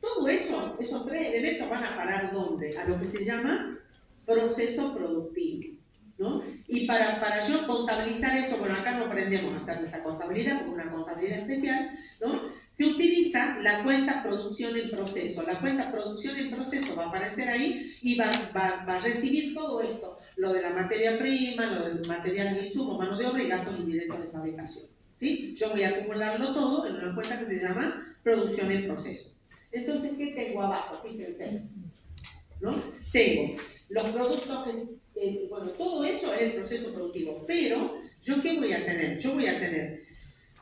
Todo eso, esos tres elementos van a parar ¿dónde? A lo que se llama proceso productivo, ¿no? Y para yo contabilizar eso, bueno, acá no aprendemos a hacer esa contabilidad, como una contabilidad especial, ¿no? Se utiliza la cuenta producción en proceso. La cuenta producción en proceso va a aparecer ahí y va a recibir todo esto, lo de la materia prima, lo del material de insumo, mano de obra y gastos indirectos de fabricación, ¿sí? Yo voy a acumularlo todo en una cuenta que se llama producción en proceso. Entonces, ¿qué tengo abajo? Fíjense, ¿no? Tengo los productos bueno, todo eso es el proceso productivo, pero ¿yo qué voy a tener? Yo voy a tener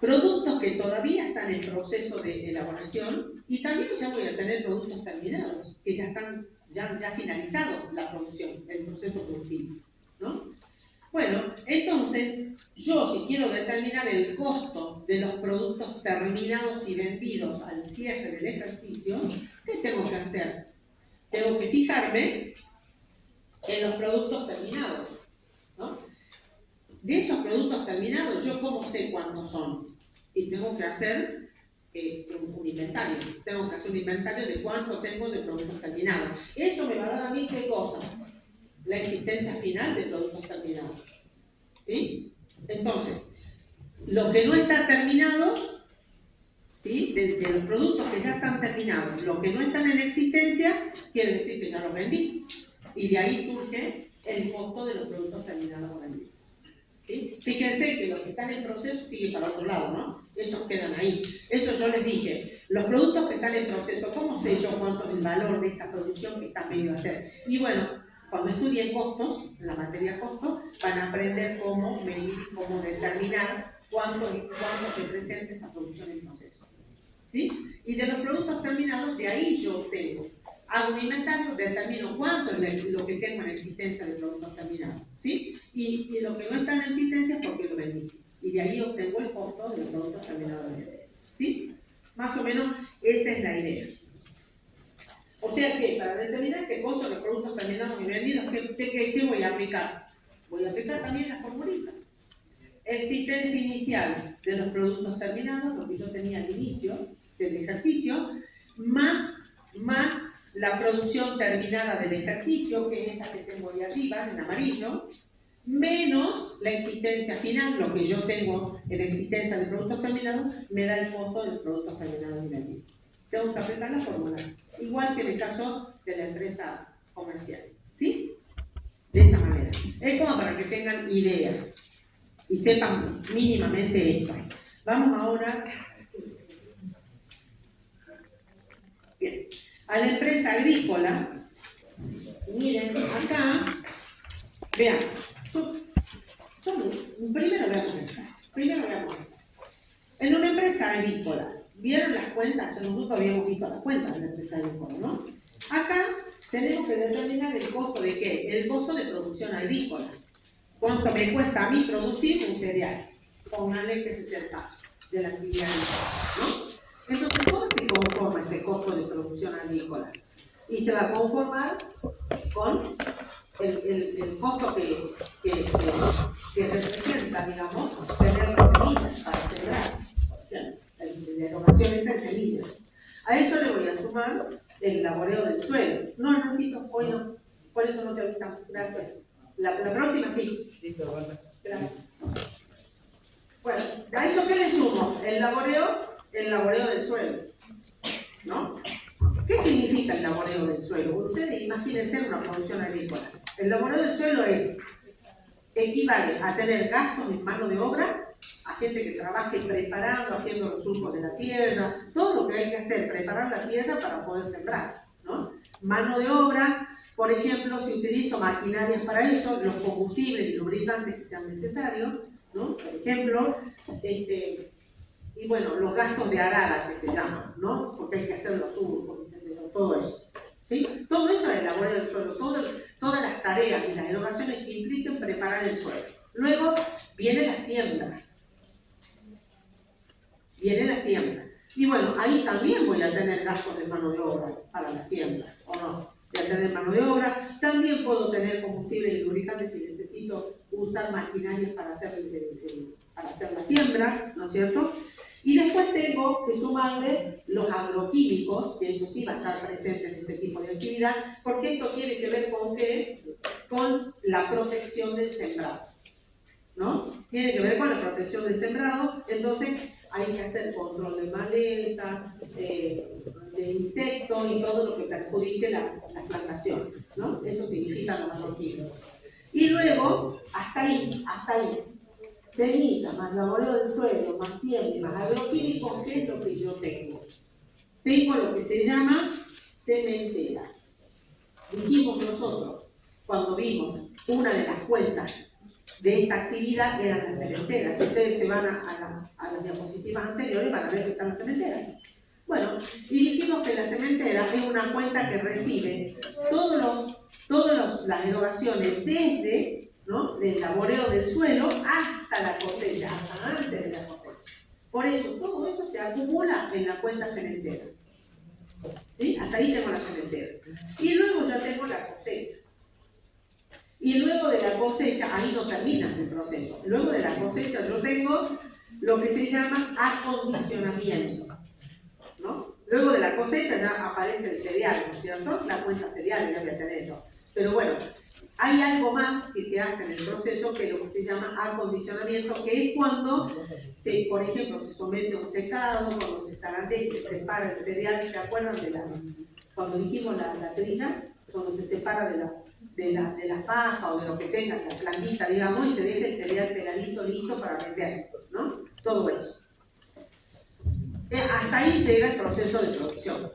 productos que todavía están en proceso de elaboración y también ya voy a tener productos terminados, que ya están ya finalizados la producción, el proceso productivo, ¿no? Bueno, entonces, yo si quiero determinar el costo de los productos terminados y vendidos al cierre del ejercicio, ¿qué tengo que hacer? Tengo que fijarme en los productos terminados, ¿no? De esos productos terminados, ¿yo cómo sé cuántos son? Y tengo que hacer un inventario. Tengo que hacer un inventario de cuánto tengo de productos terminados. Eso me va a dar a mí, ¿qué cosa? La existencia final de productos terminados, ¿sí? Entonces, lo que no está terminado, ¿sí? De los productos que ya están terminados, lo que no están en existencia, quiere decir que ya los vendí. Y de ahí surge el costo de los productos terminados o vendidos, ¿sí? Fíjense que los que están en proceso siguen para otro lado, ¿no? Esos quedan ahí. Eso yo les dije, los productos que están en proceso, ¿cómo sé yo cuánto es el valor de esa producción que está medio a hacer? Y bueno, cuando estudien costos, la materia costo, van a aprender cómo medir, cómo determinar cuánto representa esa producción en proceso, ¿sí? Y de los productos terminados, de ahí yo obtengo hago un inventario, determino cuánto es lo que tengo en existencia de productos terminados, ¿sí? Y lo que no está en existencia es porque lo vendí. Y de ahí obtengo el costo de los productos terminados, ¿sí? Más o menos esa es la idea. O sea que para determinar qué costo de los productos terminados y vendidos, ¿qué voy a aplicar? Voy a aplicar también la formulita. Existencia inicial de los productos terminados, lo que yo tenía al inicio del ejercicio, más la producción terminada del ejercicio, que es esa que tengo ahí arriba, en amarillo, menos la existencia final, lo que yo tengo en existencia de productos terminados, me da el costo de los productos terminados y vendidos. Tengo que aplicar la fórmula, igual que en el caso de la empresa comercial, ¿sí? De esa manera. Es como para que tengan idea y sepan mínimamente esto. Vamos ahora bien, a la empresa agrícola. Miren, acá, vean, primero veamos esto. En una empresa agrícola, ¿vieron las cuentas? Nosotros habíamos visto las cuentas de la empresa agrícola, ¿no? Acá tenemos que determinar el costo de ¿qué? El costo de producción agrícola. ¿Cuánto me cuesta a mí producir un cereal? Pónganle que es el caso de la actividad agrícola, ¿no? Entonces, ¿cómo se conforma ese costo de producción agrícola? Y se va a conformar con el costo que representa, digamos, tener semillas para sembrar. O sea, la erogación es en semillas. A eso le voy a sumar el laboreo del suelo. No, Hernancito, hoy no. Por eso no te avisamos. Gracias. La próxima sí. Gracias. Bueno, ¿a eso qué le sumo? El laboreo del suelo. ¿No? ¿Qué significa el laboreo del suelo? Ustedes imagínense una producción agrícola. El laboreo del suelo equivale a tener gastos en mano de obra, a gente que trabaje preparando, haciendo los surcos de la tierra, todo lo que hay que hacer, preparar la tierra para poder sembrar, ¿no? Mano de obra, por ejemplo, si utilizo maquinarias para eso, los combustibles y lubricantes que sean necesarios, ¿no? Por ejemplo, y bueno, los gastos de arada que se llaman, ¿no? Porque hay que hacer los surcos, todo eso. ¿Sí? Todo eso es el laboreo del suelo, todas las tareas y las erogaciones que impliquen preparar el suelo. Luego viene la siembra. Y bueno, ahí también voy a tener gastos de mano de obra para la siembra, ¿o no? Voy a tener mano de obra, también puedo tener combustible y lubricantes si necesito usar maquinarias para hacer la siembra, ¿no es cierto? Y después tengo que sumarle los agroquímicos, que eso sí va a estar presente en este tipo de actividad, porque esto tiene que ver con ¿qué? Con la protección del sembrado, ¿no? Tiene que ver con la protección del sembrado, entonces hay que hacer control de maleza, de insectos y todo lo que perjudique la plantación, ¿no? Eso significa los agroquímicos. Y luego, hasta ahí. Semilla, más laboreo del suelo, más siembra, más agroquímicos, ¿qué es lo que yo tengo? Tengo lo que se llama sementera. Dijimos nosotros, cuando vimos una de las cuentas de esta actividad, eran las sementeras. Si ustedes se van a las diapositivas anteriores, van a ver que están las sementeras. Bueno, y dijimos que la sementera es una cuenta que recibe todas las erogaciones desde, ¿no?, del laboreo del suelo hasta la cosecha, hasta antes de la cosecha. Por eso, todo eso se acumula en la cuenta sementeras. ¿Sí? Hasta ahí tengo la sementera. Y luego ya tengo la cosecha. Y luego de la cosecha, ahí no termina el proceso. Luego de la cosecha yo tengo lo que se llama acondicionamiento, ¿no? Luego de la cosecha ya aparece el cereal, ¿no es cierto? La cuenta cereal ya voy a tener eso. Pero bueno, hay algo más que se hace en el proceso que es lo que se llama acondicionamiento, que es cuando, por ejemplo, se somete a un secado, cuando se zarantea y se separa el cereal. ¿Se acuerdan cuando dijimos la trilla? Cuando se separa de la paja o de lo que tenga, la plantita, digamos, y se deja el cereal peladito, listo para vender, ¿no? Todo eso. Hasta ahí llega el proceso de producción.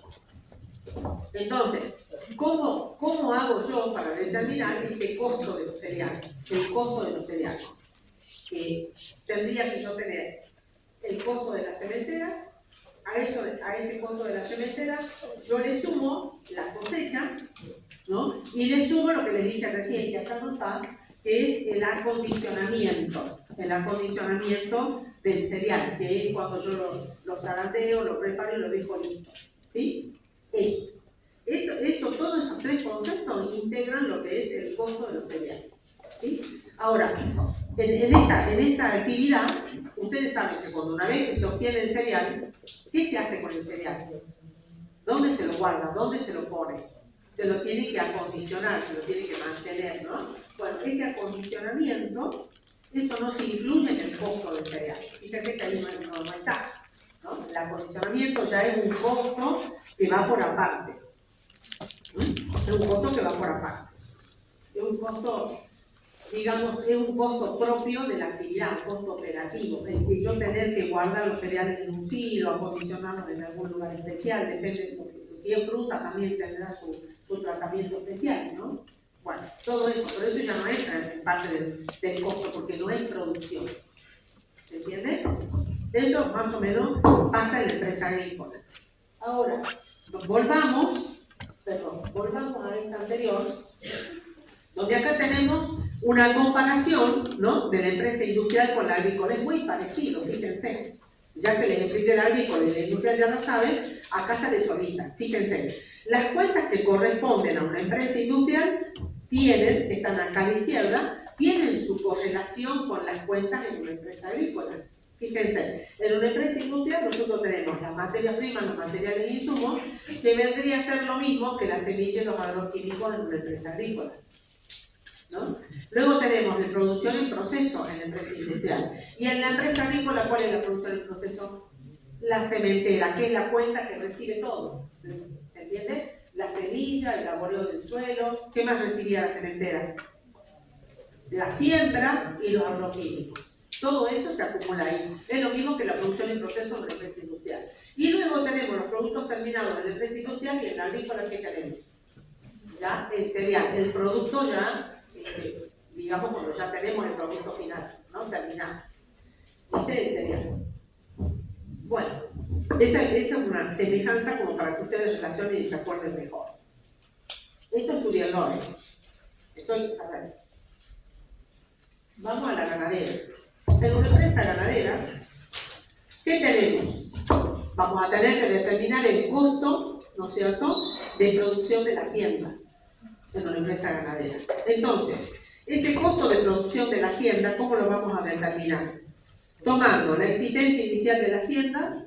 Entonces, ¿cómo hago yo para determinar este costo de los cereales? El costo de los cereales. Tendría que yo tener el costo de la sementera, a ese costo de la sementera, yo le sumo la cosecha, ¿no? Y le sumo lo que les dije recién, que acá no está, que es el acondicionamiento del cereal, que es cuando yo lo zarandeo, lo preparo y lo dejo listo, ¿sí? Eso, todos esos tres conceptos integran lo que es el costo de los cereales, ¿sí? Ahora, en esta actividad, ustedes saben que cuando una vez que se obtiene el cereal, ¿qué se hace con el cereal? ¿Dónde se lo guarda? ¿Dónde se lo pone? Se lo tiene que acondicionar, se lo tiene que mantener, ¿no? Bueno, ese acondicionamiento, eso no se incluye en el costo del cereal. Fíjense que ahí no está, ¿no? El acondicionamiento ya es un costo que va por aparte. Es un costo que va por aparte. Es un costo, digamos, es un costo propio de la actividad, un costo operativo. El que yo tener que guardar los cereales en un silo, acondicionarlos en algún lugar especial, depende, porque si es fruta también tendrá su tratamiento especial, ¿no? Bueno, todo eso, pero eso ya no entra en parte del costo porque no es producción. ¿Se entiende? Eso más o menos pasa en la empresa agrícola. Ahora, volvamos a esta anterior, donde acá tenemos una comparación, ¿no?, de la empresa industrial con la agrícola. Es muy parecido, fíjense. Ya que les expliqué la agrícola y la industrial ya lo saben, acá sale solita. Fíjense, las cuentas que corresponden a una empresa industrial están acá a la izquierda, tienen su correlación con las cuentas en una empresa agrícola. Fíjense, en una empresa industrial nosotros tenemos las materias primas, los materiales e insumos, que vendría a ser lo mismo que las semillas y los agroquímicos en una empresa agrícola, ¿no? Luego tenemos la producción y proceso en la empresa industrial. Y en la empresa agrícola, ¿cuál es la producción y proceso? La sementera, que es la cuenta que recibe todo. ¿Se entiende? La semilla, el laboreo del suelo. ¿Qué más recibía la sementera? La siembra y los agroquímicos. Todo eso se acumula ahí. Es lo mismo que la producción y proceso en la empresa industrial. Y luego tenemos los productos terminados en la empresa industrial y en la agrícola, ¿qué tenemos? Ya el cereal, el producto ya, digamos, cuando ya tenemos el producto final, ¿no?, terminado. Ese es el cereal. Bueno, esa es una semejanza como para que ustedes relacionen y se acuerden mejor. Esto estudiarlo, esto hay que saber. Vamos a la ganadera. En una empresa ganadera, ¿qué tenemos? Vamos a tener que determinar el costo, ¿no es cierto?, de producción de la hacienda en una empresa ganadera. Entonces, ese costo de producción de la hacienda, ¿cómo lo vamos a determinar? Tomando la existencia inicial de la hacienda,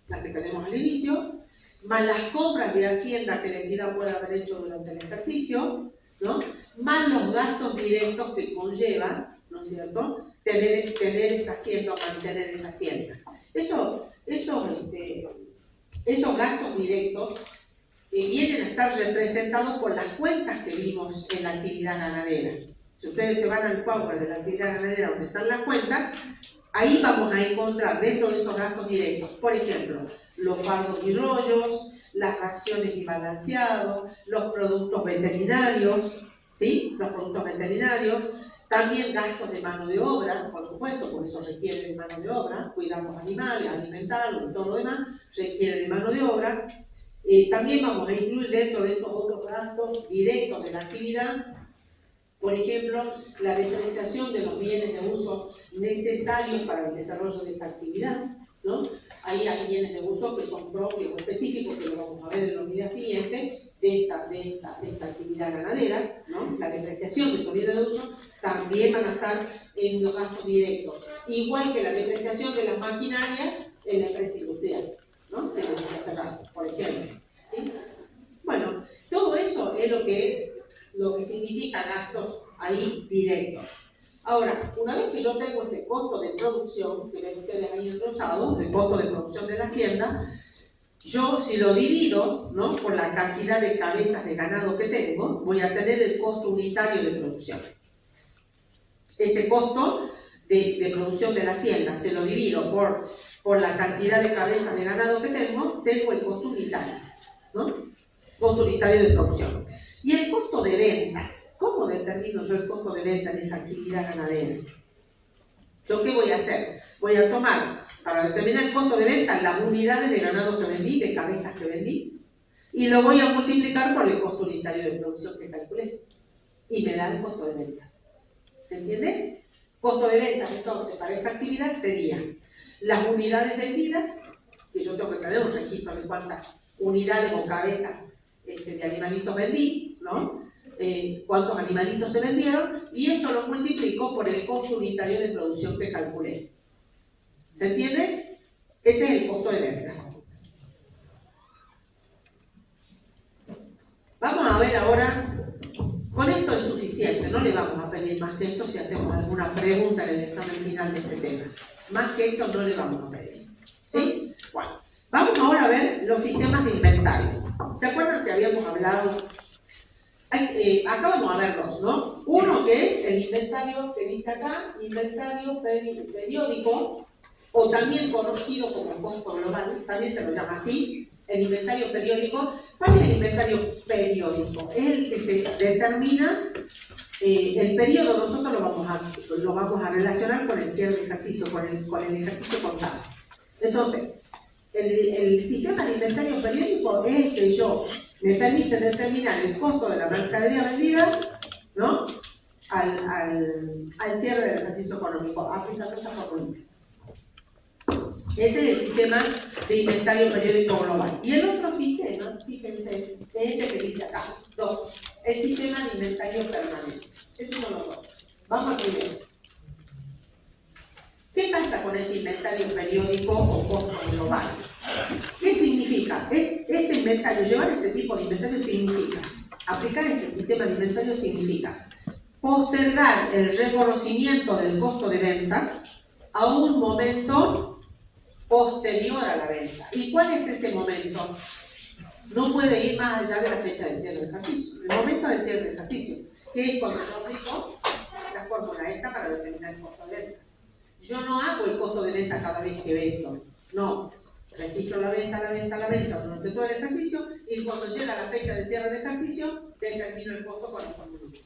la que tenemos al inicio, más las compras de hacienda que la entidad pueda haber hecho durante el ejercicio, ¿no?, más los gastos directos que conlleva, ¿no es cierto?, tener esa hacienda o mantener esa hacienda. Esos gastos directos vienen a estar representados por las cuentas que vimos en la actividad ganadera. Si ustedes se van al Power de la actividad ganadera donde están las cuentas, ahí vamos a encontrar dentro de esos gastos directos, por ejemplo, los fardos y rollos, las raciones y balanceados, los productos veterinarios, ¿sí? Los productos veterinarios, también gastos de mano de obra, por supuesto, porque eso requiere de mano de obra, cuidar los animales, alimentarlos y todo lo demás, requiere de mano de obra. También vamos a incluir dentro de estos otros gastos directos de la actividad, por ejemplo, la depreciación de los bienes de uso necesarios para el desarrollo de esta actividad, ¿no? Ahí hay bienes de uso que son propios o específicos, que lo vamos a ver en los días siguientes, de esta actividad ganadera, ¿no? La depreciación de esos bienes de uso también van a estar en los gastos directos, igual que la depreciación de las maquinarias en la empresa industrial, ¿no?, que vamos a cerrar, por ejemplo, ¿sí? Bueno, todo eso es lo que significa gastos ahí directos. Ahora, una vez que yo tengo ese costo de producción, que ven ustedes ahí en rosado, el costo de producción de la hacienda, yo si lo divido, ¿no?, por la cantidad de cabezas de ganado que tengo, voy a tener el costo unitario de producción. Ese costo de producción de la hacienda se lo divido por la cantidad de cabezas de ganado que tengo el costo unitario, ¿no? Costo unitario de producción. Y el costo de ventas, ¿cómo determino yo el costo de venta en esta actividad ganadera? ¿Yo qué voy a hacer? Voy a tomar Para determinar el costo de venta, las unidades de ganado que vendí, de cabezas que vendí, y lo voy a multiplicar por el costo unitario de producción que calculé. Y me da el costo de ventas. ¿Se entiende? Costo de ventas, entonces, para esta actividad sería las unidades vendidas, que yo tengo que tener un registro de cuántas unidades o cabezas de animalitos vendí, ¿no? Cuántos animalitos se vendieron, y eso lo multiplico por el costo unitario de producción que calculé. ¿Se entiende? Ese es el costo de ventas. Vamos a ver ahora, con esto es suficiente, no le vamos a pedir más que esto si hacemos alguna pregunta en el examen final de este tema. Más que esto no le vamos a pedir. ¿Sí? Bueno, vamos ahora a ver los sistemas de inventario. ¿Se acuerdan que habíamos hablado? Acá vamos a ver dos, ¿no? Uno que es el inventario que dice acá, inventario periódico, o también conocido como el costo global, también se lo llama así, el inventario periódico. ¿Cuál es el inventario periódico? Es el que se determina el periodo. Nosotros lo vamos a relacionar con el cierre de ejercicio, con el ejercicio contable. Entonces, el sistema de inventario periódico es el que me permite determinar el costo de la mercadería vendida, ¿no? al cierre del ejercicio económico, aplicando esta fórmula. Ese es el sistema de inventario periódico global. Y el otro sistema, fíjense, es este que dice acá, dos, el sistema de inventario permanente. Esos son los dos. Vamos al primero. ¿Qué pasa con este inventario periódico o costo global? ¿Qué significa? Este inventario, llevar este tipo de inventario significa, aplicar este sistema de inventario significa postergar el reconocimiento del costo de ventas a un momento posterior a la venta. ¿Y cuál es ese momento? No puede ir más allá de la fecha del cierre de ejercicio. El momento del cierre de ejercicio, que es cuando yo aplico la fórmula esta para determinar el costo de ventas. Yo no hago el costo de venta cada vez que vendo. No. Registro la venta durante todo el ejercicio, y cuando llega la fecha del cierre de ejercicio, determino el costo con el fórmula.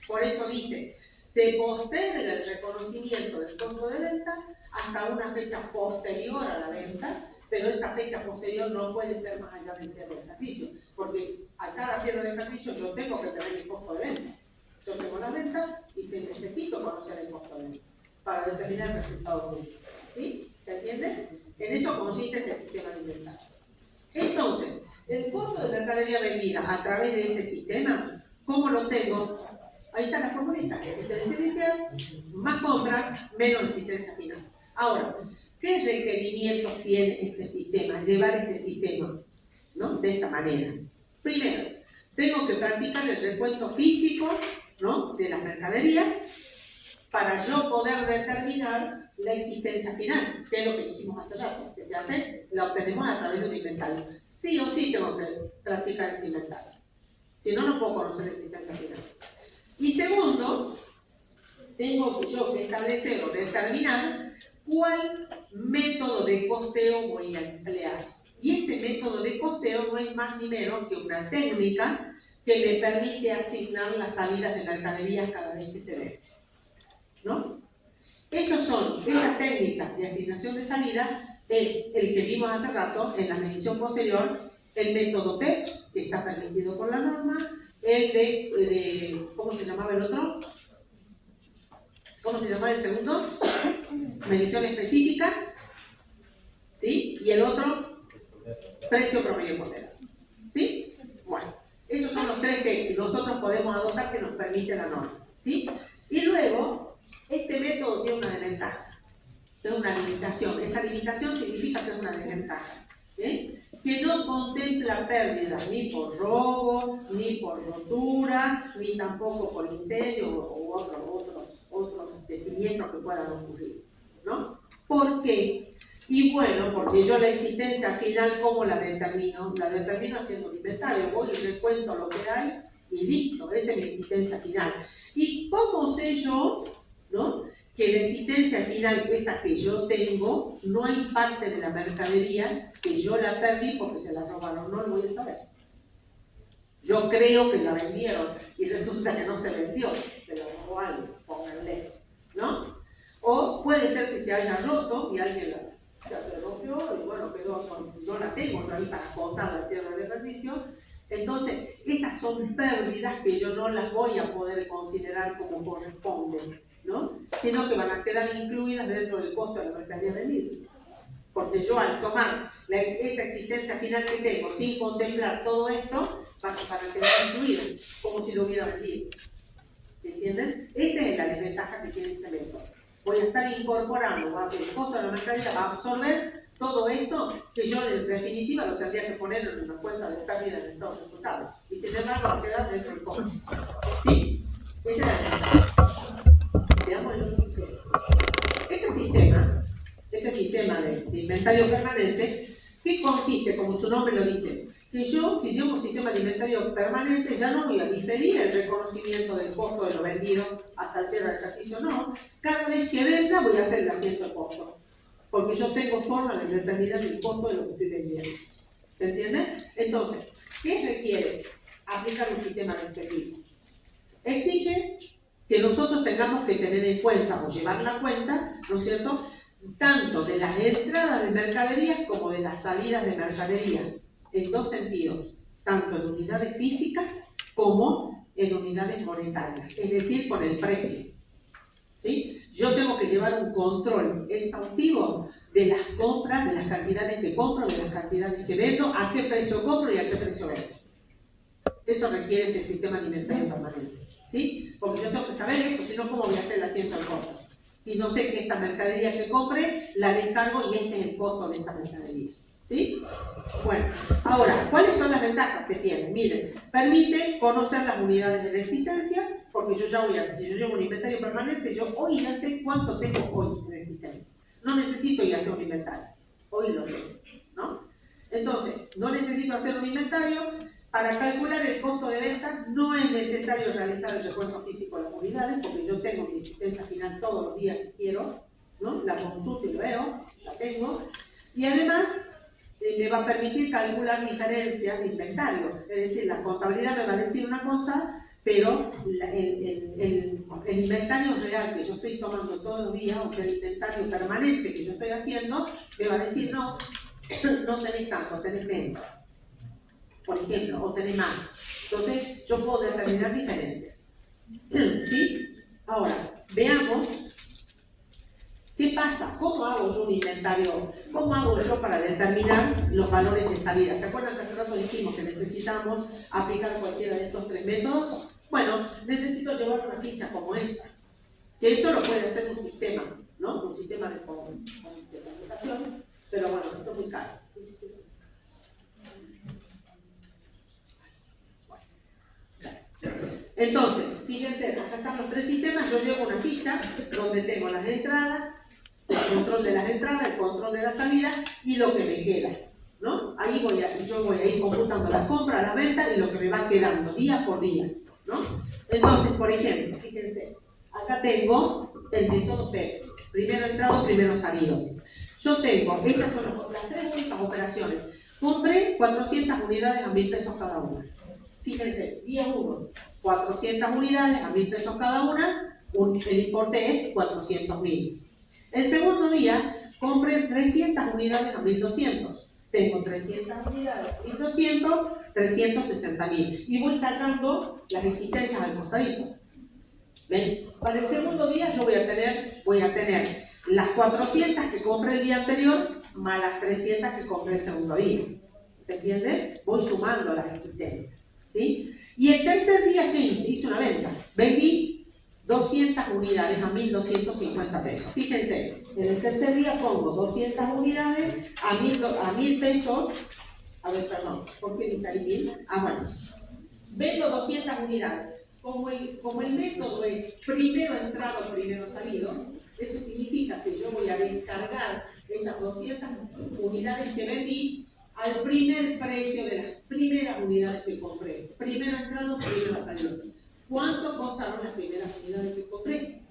Por eso dice, se posterga el reconocimiento del costo de venta hasta una fecha posterior a la venta, pero esa fecha posterior no puede ser más allá del cierre de ejercicio, porque a cada cierre de ejercicio yo tengo que tener mi costo de venta. Yo tengo la venta y necesito conocer el costo de venta para determinar el resultado público. ¿Sí? ¿Se entiende? En eso consiste este sistema de inventario. Entonces, el costo de mercadería vendida a través de este sistema, ¿cómo lo tengo? Ahí está la formulita, existencia inicial, más compra, menos existencia final. Ahora, ¿qué requerimientos tiene este sistema? Llevar este sistema, ¿no? De esta manera. Primero, tengo que practicar el recuento físico, ¿no? De las mercaderías para yo poder determinar la existencia final, que es lo que dijimos hace rato, que se hace, la obtenemos a través de un inventario. Sí o sí tengo que practicar ese inventario. Si no, no puedo conocer la existencia final. Y segundo, tengo yo que establecer o determinar cuál método de costeo voy a emplear. Y ese método de costeo no es más ni menos que una técnica que me permite asignar las salidas de mercaderías cada vez que se vende, ¿no? Esas técnicas de asignación de salida es el que vimos hace rato en la medición posterior, el método PEPS, que está permitido por la norma, el de ¿cómo se llamaba el otro? ¿Cómo se llamaba el segundo? Medición específica, ¿sí? Y el otro, precio promedio ponderado, ¿sí? Bueno, esos son los tres que nosotros podemos adoptar que nos permite la norma, ¿sí? Y luego, este método tiene una desventaja, tiene una limitación. Esa limitación significa que es una desventaja, ¿sí? Que no contempla pérdidas ni por robo, ni por rotura, ni tampoco por incendio u otros siniestros que puedan ocurrir, ¿no? ¿Por qué? Y bueno, porque yo la existencia final, ¿cómo la determino? La determino haciendo un inventario, voy y recuento lo que hay y listo, esa es mi existencia final. ¿Y cómo sé yo, ¿no? Que la existencia final, esa que yo tengo, no hay parte de la mercadería que yo la perdí porque se la robaron? No lo voy a saber. Yo creo que la vendieron y resulta que no se vendió, se la robó alguien, pónganle, ¿no? O puede ser que se haya roto y alguien Ya se rompió y bueno, no la tengo yo ahí para contar la cierre del ejercicio. Entonces, esas son pérdidas que yo no las voy a poder considerar como corresponden, ¿no? Sino que van a quedar incluidas dentro del costo de la mercadería vendida. Porque yo al tomar esa existencia final que tengo sin contemplar todo esto, para quedar incluida, como si lo hubiera vendido. ¿Entienden? Esa es la desventaja que tiene este método. Voy a estar incorporando, el costo de la mercadería va a absorber todo esto que yo en definitiva lo tendría que poner en una cuenta de pérdida de estos resultados. Y sin embargo va a quedar dentro del costo. ¿Sí? Esa es la desventaja. Veamos el otro sistema. Este sistema de inventario permanente, ¿qué consiste? Como su nombre lo dice, que yo, si llevo un sistema de inventario permanente, ya no voy a diferir el reconocimiento del costo de lo vendido hasta el cierre del ejercicio, no. Cada vez que venda voy a hacer el asiento de costo, porque yo tengo forma de determinar el costo de lo que estoy vendiendo. ¿Se entiende? Entonces, ¿qué requiere aplicar un sistema de este tipo? Exige que nosotros tengamos que tener en cuenta o llevar la cuenta, ¿no es cierto?, tanto de las entradas de mercaderías como de las salidas de mercadería, en dos sentidos, tanto en unidades físicas como en unidades monetarias, es decir, con el precio. ¿Sí? Yo tengo que llevar un control exhaustivo de las compras, de las cantidades que compro, de las cantidades que vendo, a qué precio compro y a qué precio vendo. Eso requiere este sistema de inventario permanente. ¿Sí? Porque yo tengo que saber eso, si no, ¿cómo voy a hacer el asiento del costo? Si no sé que esta mercadería que compre, la descargo y este es el costo de esta mercadería. ¿Sí? Bueno, ahora, ¿cuáles son las ventajas que tiene? Miren, permite conocer las unidades de la existencia, porque yo ya si yo llevo un inventario permanente, yo hoy ya sé cuánto tengo hoy en existencia. No necesito ir a hacer un inventario, hoy lo sé, ¿no? Entonces, no necesito hacer un inventario. Para calcular el costo de venta no es necesario realizar el recuento físico de las unidades, porque yo tengo mi existencia final todos los días si quiero, ¿no? La consulto y lo veo, la tengo. Y además me va a permitir calcular diferencias de inventario. Es decir, la contabilidad me va a decir una cosa, pero el inventario real que yo estoy tomando todos los días, o sea, el inventario permanente que yo estoy haciendo, me va a decir, no, no tenés tanto, tenés menos, por ejemplo, o tenés más. Entonces, yo puedo determinar diferencias. ¿Sí? Ahora, veamos qué pasa. ¿Cómo hago yo un inventario? ¿Cómo hago yo para determinar los valores de salida? ¿Se acuerdan que hace rato dijimos que necesitamos aplicar cualquiera de estos tres métodos? Bueno, necesito llevar una ficha como esta. Que eso lo puede hacer un sistema, ¿no? Un sistema de computación. Pero bueno, esto es muy caro. Entonces, fíjense, acá están los tres sistemas. Yo llevo una ficha donde tengo las entradas, el control de las entradas, el control de la salida y lo que me queda, ¿no? Ahí yo voy a ir computando las compras, las ventas y lo que me va quedando día por día, ¿no? Entonces, por ejemplo, fíjense, acá tengo el método PEPS, primero entrado, primero salido. Yo tengo, estas son las tres únicas operaciones. Compré 400 unidades a 1.000 pesos cada una. Fíjense, día 1, 400 unidades a 1.000 pesos cada una, el importe es 400.000. El segundo día, compré 300 unidades a 1.200. Tengo 300 unidades a 1.200, 360.000. Y voy sacando las existencias al costadito. ¿Ven? Para el segundo día yo voy a tener las 400 que compré el día anterior, más las 300 que compré el segundo día. ¿Se entiende? Voy sumando las existencias. ¿Sí? Y el tercer día, ¿qué hice? Hice una venta. Vendí 200 unidades a 1.250 pesos. Fíjense, en el tercer día pongo 200 unidades a 1.000 pesos. A ver, perdón, ¿por qué dice ahí 1.000? Ah, bueno. Vendo 200 unidades. Como el método es primero entrado, primero salido, eso significa que yo voy a descargar esas 200 unidades que vendí al primer precio de las primeras unidades que compré. Primero entrado, primero salido. ¿Cuánto costaron las primeras unidades que compré?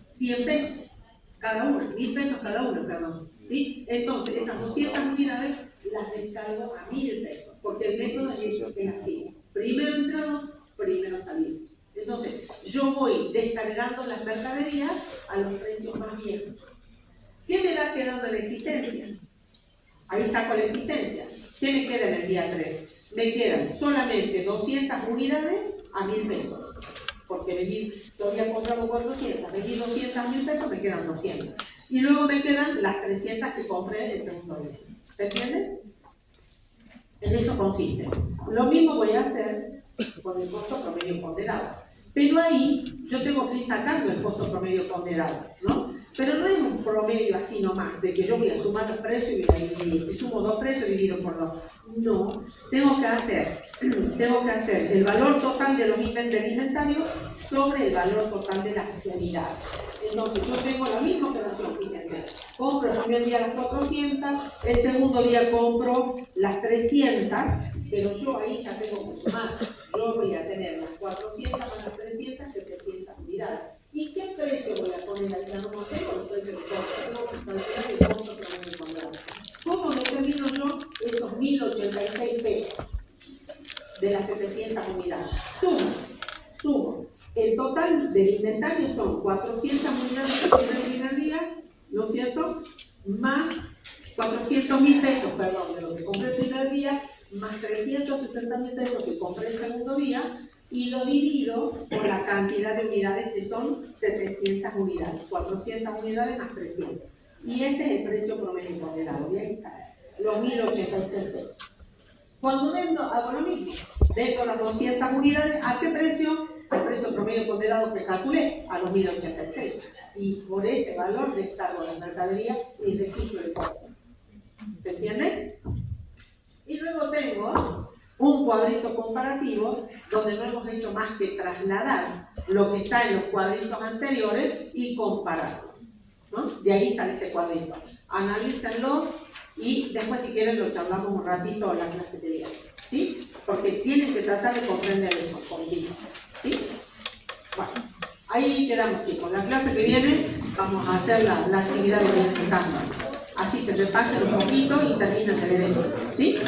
100 pesos cada una, 1.000 pesos cada una, perdón. ¿Sí? Entonces, esas 200 unidades las descargo a 1.000 pesos, porque el método es así. Primero entrado, primero salido. Entonces, yo voy descargando las mercaderías a los precios más viejos. ¿Qué me va quedando en la existencia? Ahí saco la existencia. ¿Qué me queda en el día 3? Me quedan solamente 200 unidades a 1.000 pesos. Porque vendí, todavía compramos 400, vendí 200 a 1.000 pesos, me quedan 200. Y luego me quedan las 300 que compré el segundo día. ¿Se entiende? En eso consiste. Lo mismo voy a hacer con el costo promedio ponderado. Pero ahí yo tengo que ir sacando el costo promedio ponderado, ¿no? Pero no es un promedio así nomás, de que yo voy a sumar los precios y voy a dividir. Si sumo 2 precios, divido por 2. No, tengo que hacer el valor total de los del inventario sobre el valor total de las unidades. Entonces, yo tengo la misma operación, fíjense. Compro el primer día las 400, el segundo día compro las 300, pero yo ahí ya tengo que sumar. Yo voy a tener las 400 más las 300, 700 unidades. ¿Y qué precio voy a poner ahí? Ya no tengo los precios de compra, tengo que calcular el costo que voy a encontrar. ¿Cómo determino yo esos 1.086 pesos de las 700 unidades? Sumo. El total del inventario son 400 unidades que compré el primer día, ¿no es cierto? Más 400.000 pesos, perdón, de lo que compré el primer día, más 360.000 pesos que compré el segundo día, y lo divido por la cantidad de unidades que son 700 unidades, 400 unidades más 300. Y ese es el precio promedio ponderado, de ahí sale, los 1.086 pesos. Cuando vendo, hago lo mismo, vendo las 200 unidades, ¿a qué precio? Al precio promedio ponderado que calculé, a los 1.086. Y por ese valor descargo la mercadería y registro el costo. ¿Se entiende? Y luego tengo un cuadrito comparativo donde no hemos hecho más que trasladar lo que está en los cuadritos anteriores y compararlo, ¿no? De ahí sale este cuadrito. Analícenlo y después, si quieren, lo charlamos un ratito en la clase que viene, ¿sí? Porque tienen que tratar de comprender eso conmigo, ¿sí? Bueno, ahí quedamos, chicos. La clase que viene vamos a hacer la actividad de identificando. Así que repasen un poquito y terminen de ver esto, ¿sí?